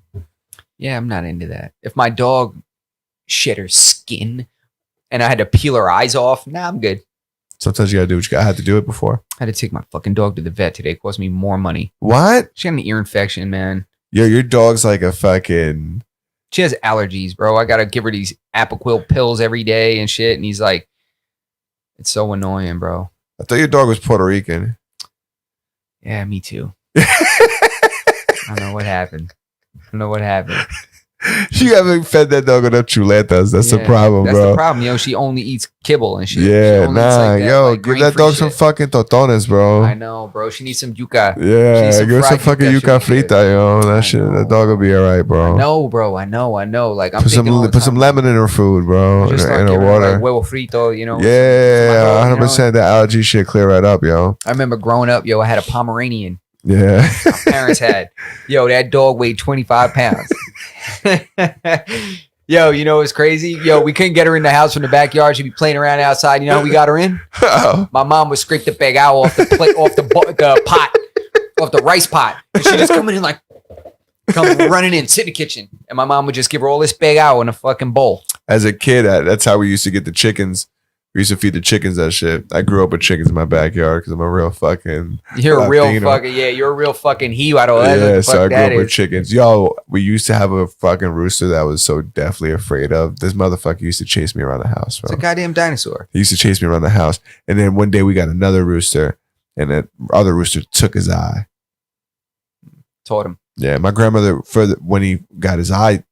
Yeah, I'm not into that. If my dog shed her skin and I had to peel her eyes off, nah, I'm good. Sometimes you gotta do what you got. I had to do it before. I had to take my fucking dog to the vet today. It cost me more money. What? She got an ear infection, man. Yo, your dog's like a fucking. She has allergies, bro. I gotta give her these Apoquil pills every day and shit. And he's like, it's so annoying, bro. I thought your dog was Puerto Rican. Yeah, me too. I don't know what happened. You haven't fed that dog enough chuletas. That's the Yeah, problem, that's bro. the problem. Yo, she only eats kibble and shit. She Yeah, only eats nah, like that, yo, like give grain-free that dog some shit. fucking totones, bro. I know, bro. She needs some yuca. Yeah, some give her some fried fucking yuca, yuca she'll be frita, good. yo. That I shit, know. that dog will be all right, bro. No, bro. I know. Like I'm Put some thinking all the put some time. lemon in her food, bro, Just in start her giving her, water. like huevo frito, you know. my Yeah, dog, 100%. The allergy shit clear right up, yo. I remember growing up, yo. I had a Pomeranian. Yeah. My parents had. Yo, that dog weighed 25 pounds. Yo, you know what's crazy? Yo, we couldn't get her in the house from the backyard. She'd be playing around outside. You know how we got her in? Oh. My mom would scrape the big owl off the plate, off the pot, off the rice pot. And she'd just come in like, come running in, sit in the kitchen. And my mom would just give her all this big owl in a fucking bowl. As a kid, that's how we used to get the chickens. We used to feed the chickens that shit. I grew up with chickens in my backyard because I'm a real fucking. You're a real Latino. fucking, you're a real fucking jiwaro. That's what Yeah, the so fuck I grew that up with is. chickens. Yo, we used to have a fucking rooster that I was so deathly afraid of. This motherfucker used to chase me around the house, It's a bro. goddamn dinosaur. He used to chase me around the house. And then one day we got another rooster, and that other rooster took his eye. Taught him. Yeah, my grandmother, when he got his eye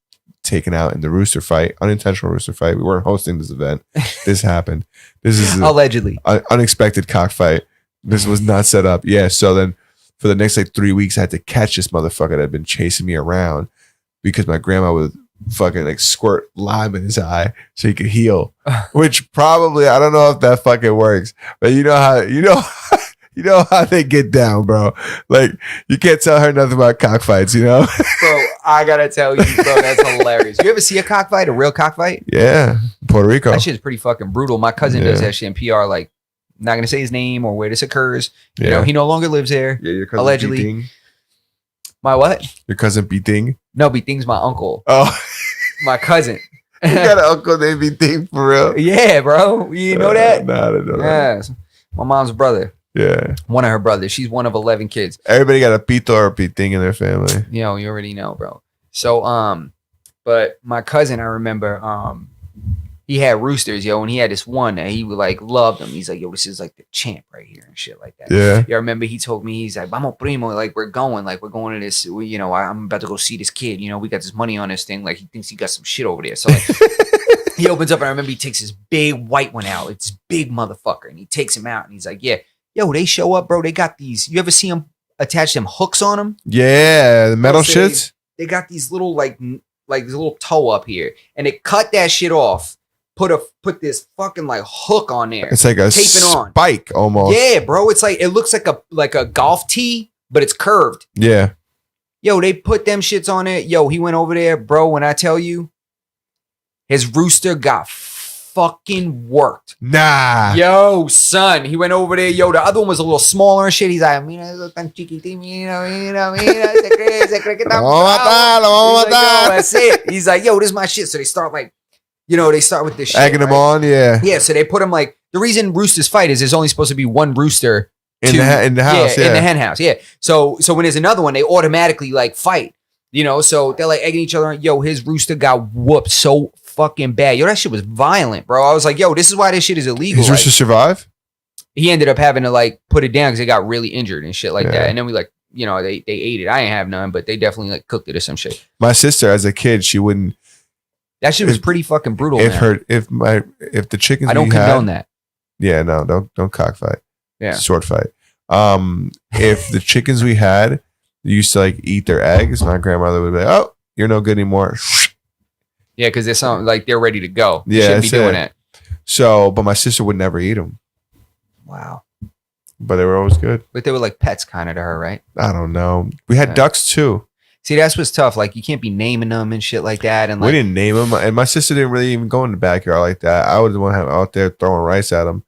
taken out in the rooster fight, unintentional rooster fight, we weren't hosting this event. This happened. This is Allegedly. unexpected cockfight. This was not set up. Yeah. So then for the next like 3 weeks, I had to catch this motherfucker that had been chasing me around because my grandma would fucking like squirt lime in his eye so he could heal. Which probably, I don't know if that fucking works, but you know You know how they get down, bro. Like, you can't tell her nothing about cockfights, you know? Bro, I gotta tell you, bro, that's hilarious. You ever see a cockfight, a real cockfight? Yeah. Puerto Rico. That shit's pretty fucking brutal. My cousin does that shit in PR. Like, not gonna say his name or where this occurs. You know, he no longer lives there. Yeah, your cousin allegedly. Beating. My what? Your cousin Beating. No, Beating's my uncle. Oh. My cousin. You got an uncle named Beating for real? Yeah, bro. You know that? Nah, I didn't know that. Yeah. My mom's brother. Yeah. One of her brothers. She's one of 11 kids. Everybody got a Pito or a Beating in their family. You know, you already know, bro. So, but my cousin, I remember, he had roosters, yo, and he had this one that he would like loved them. He's like, yo, this is like the champ right here and shit like that. Yeah. I remember he told me, he's like, vamos primo, like we're going to this, I'm about to go see this kid. You know, we got this money on this thing. Like he thinks he got some shit over there. So like, he opens up and I remember he takes this big white one out. It's this big motherfucker, and he takes him out and he's like, yeah, yo, they show up, bro. They got these. You ever see them attach them hooks on them? Yeah, the metal shits. They got these little like this little toe up here, and they cut that shit off. Put this fucking like hook on there. It's like a tape it on. spike almost. Yeah, bro. It's like it looks like a golf tee, but it's curved. Yeah. Yo, they put them shits on it. Yo, he went over there, bro. When I tell you, his rooster got fucking worked. Nah. Yo, son, he went over there. Yo, the other one was a little smaller and shit. He's like, mira, eso tan chiquitín, mira, se cree que tan bravo. He's like, yo, that's it. He's like, yo, this is my shit. So they start like, they start with this shit. Egging them on, yeah. Yeah, so they put him like, the reason roosters fight is there's only supposed to be one rooster in the house, in the hen house, yeah. So when there's another one, they automatically like fight, so they're like egging each other on. Yo, his rooster got whooped so fucking bad. Yo, that shit was violent, bro. I was like, yo, this is why this shit is illegal. His rooster survive? He ended up having to like put it down because it got really injured and shit like that. And then we like, they ate it. I ain't have none, but they definitely like cooked it or some shit. My sister, as a kid, she wouldn't. That shit was pretty fucking brutal. If the chickens, I don't condone that. Yeah, no, don't cockfight. Yeah, sword fight. If the chickens we had used to like eat their eggs, my grandmother would be like, "Oh, you're no good anymore." Yeah, because there's something like they're ready to go. Yeah, shouldn't be doing that. So, but my sister would never eat them. Wow. But they were always good. But they were like pets kind of to her, right? I don't know. We had ducks too. See, that's what's tough. Like, you can't be naming them and shit like that. And like, we didn't name them, and my sister didn't really even go in the backyard like that. I was the one out there throwing rice at them.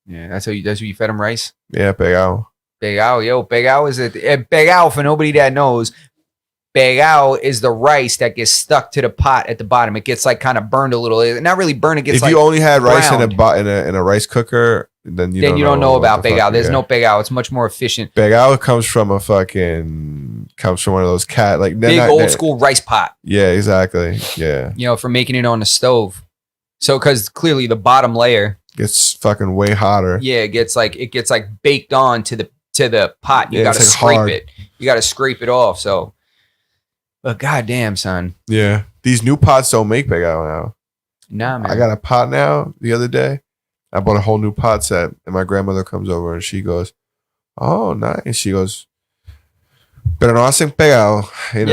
Yeah, that's what you fed them rice. Yeah, pegao. Pegao is pegao for nobody that knows. Pegao is the rice that gets stuck to the pot at the bottom. It gets like kind of burned a little. Not really burned. It gets. If you only had rice browned. in a rice cooker, then you don't know about pegao. There's no pegao. It's much more efficient. Pegao comes from one of those big old school rice pot. Yeah, exactly. Yeah. For making it on the stove. So because clearly the bottom layer gets fucking way hotter. Yeah, it gets baked on to the pot. You got to scrape it. You got to scrape it off. So. But goddamn, son. Yeah. These new pots don't make pegao now. Nah, man. I got a pot now the other day. I bought a whole new pot set, and my grandmother comes over and she goes, "Oh, nice." She goes, "Pero no hacen pegao." I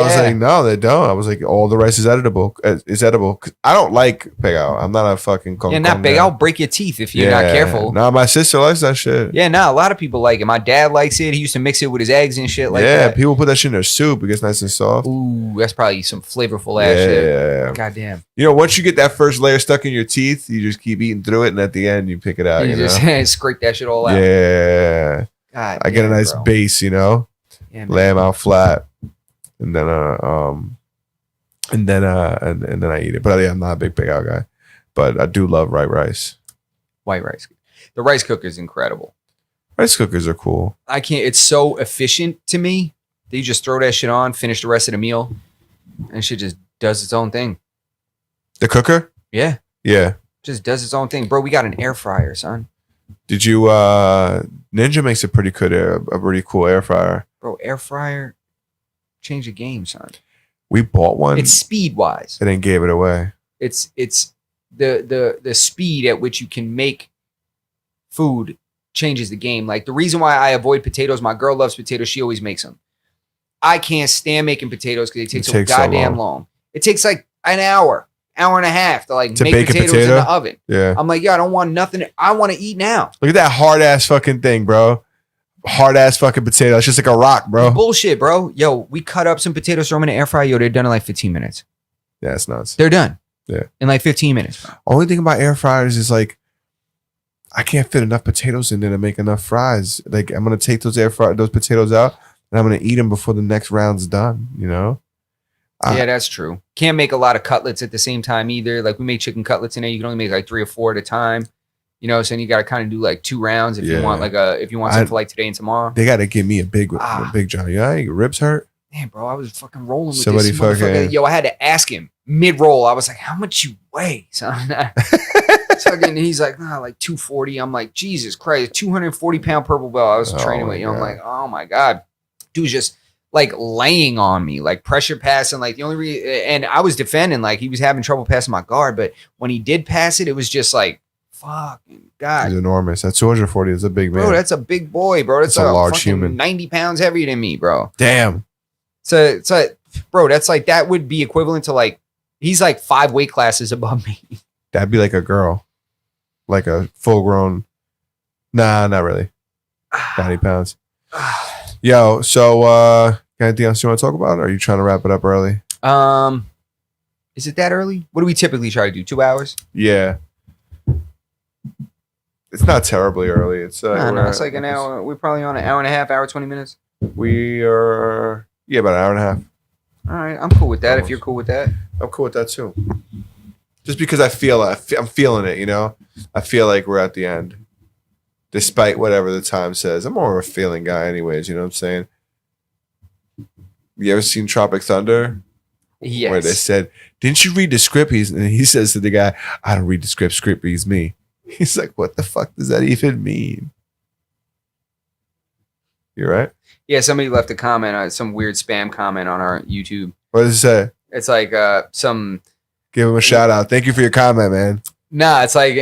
was like, "No, they don't." I was like, "All the rice is edible. I don't like pegao. I'm not a fucking con. Yeah, not pegao. Break your teeth if you're not careful. No, my sister likes that shit. Yeah, a lot of people like it. My dad likes it. He used to mix it with his eggs and shit like that. Yeah, people put that shit in their soup. It gets nice and soft. Ooh, that's probably some flavorful ass shit. Yeah. Goddamn. Once you get that first layer stuck in your teeth, you just keep eating through it, and at the end, you pick it out. You just scrape that shit all out. Yeah. I get a nice base, Yeah, lay them out flat, and then and then I eat it. But I'm not a big pegao guy, but I do love white rice. White rice. The rice cooker is incredible. Rice cookers are cool. I can't. It's so efficient to me. That you just throw that shit on, finish the rest of the meal, and shit just does its own thing. The cooker? Yeah. Yeah. Just does its own thing, bro. We got an air fryer, son. Did you? Ninja makes a pretty cool air fryer. Bro, air fryer change the game, son. We bought one. It's speed wise. And then gave it away. It's the speed at which you can make food changes the game. Like the reason why I avoid potatoes, my girl loves potatoes. She always makes them. I can't stand making potatoes because it takes so goddamn long. It takes like an hour. hour and a half to like To make bake a potatoes in potato? the oven. Yeah. I'm like, yo, I don't want nothing. I want to eat now. Look at that hard ass fucking thing, bro. Hard ass fucking potato. It's just like a rock, bro. Bullshit, bro. Yo, we cut up some potatoes, throw them in the air fryer. Yo, they're done in like 15 minutes. Yeah, it's nuts. They're done. Yeah. In like 15 minutes, bro. Only thing about air fryers is like, I can't fit enough potatoes in there to make enough fries. Like, I'm gonna take those potatoes out, and I'm gonna eat them before the next round's done. You know? Yeah, that's true. Can't make a lot of cutlets at the same time either. Like we make chicken cutlets in there. You can only make like 3 or 4 at a time. You know, so then you got to kind of do like 2 rounds if you want something for like today and tomorrow. They got to give me a big John. Yeah, your ribs hurt. Man, bro, I was fucking rolling with Somebody this motherfucker. fucking- Yo, I had to ask him mid-roll. I was like, how much you weigh, son? And he's like, nah, like 240. I'm like, Jesus Christ, 240-pound purple belt I was training with. You know, I'm like, oh my God. Dude's just like laying on me, like pressure passing. Like the only and I was defending, like he was having trouble passing my guard. But when he did pass it, it was just like, fucking God. He's enormous. That's 240. It's a big man. Bro, that's a big boy, bro. That's a large fucking human. 90 pounds heavier than me, bro. Damn. So, bro, that's like, that would be equivalent to like, he's like 5 weight classes above me. That'd be like a girl. Like a full grown. Nah, not really. 90 pounds. Yo, so got anything else you want to talk about? Or are you trying to wrap it up early? Is it that early? What do we typically try to do? 2 hours? Yeah. It's not terribly early. It's No, it's like an hour. We're probably on an hour and a half, hour, 20 minutes. We are about an hour and a half. All right, I'm cool with that. Almost. If you're cool with that. I'm cool with that too. Just because I'm feeling it, you know? I feel like we're at the end. Despite whatever the time says. I'm more of a feeling guy anyways, you know what I'm saying? You ever seen Tropic Thunder? Yes. Where they said, didn't you read the script? And he says to the guy, I don't read the script. Script reads me. He's like, what the fuck does that even mean? You're right. Yeah, somebody left a comment, some weird spam comment on our YouTube. What does it say? It's like some. Give him a shout out. Thank you for your comment, man. It's like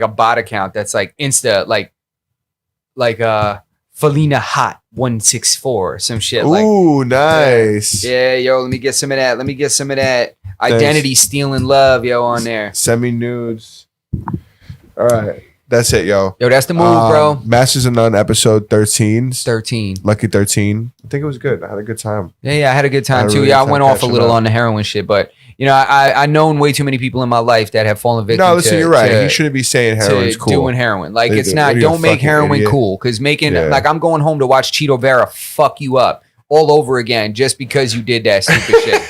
a bot account that's like Insta, like Felina Hot 164 some shit. Ooh, nice. Yeah, yo, let me get some of that. Identity stealing love, yo, on there. Send me nudes. All right. That's it, yo. Yo, that's the move, bro. Masters of None, episode 13. 13. Lucky 13. I think it was good. I had a good time. Yeah, I had a good time I too. really Yeah, I thought went off a catching little up. on the heroin shit, but you know, I known way too many people in my life that have fallen victim. No, listen, you're right. to- He shouldn't be saying heroin's to cool. doing heroin. Like, They it's do. not, What are you, don't a make fucking heroin idiot? cool. Because making, Yeah. like, I'm going home to watch Cheeto Vera fuck you up all over again just because you did that stupid shit.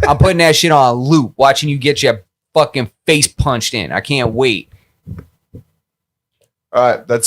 I'm putting that shit on loop, watching you get your fucking face punched in. I can't wait. All right. That's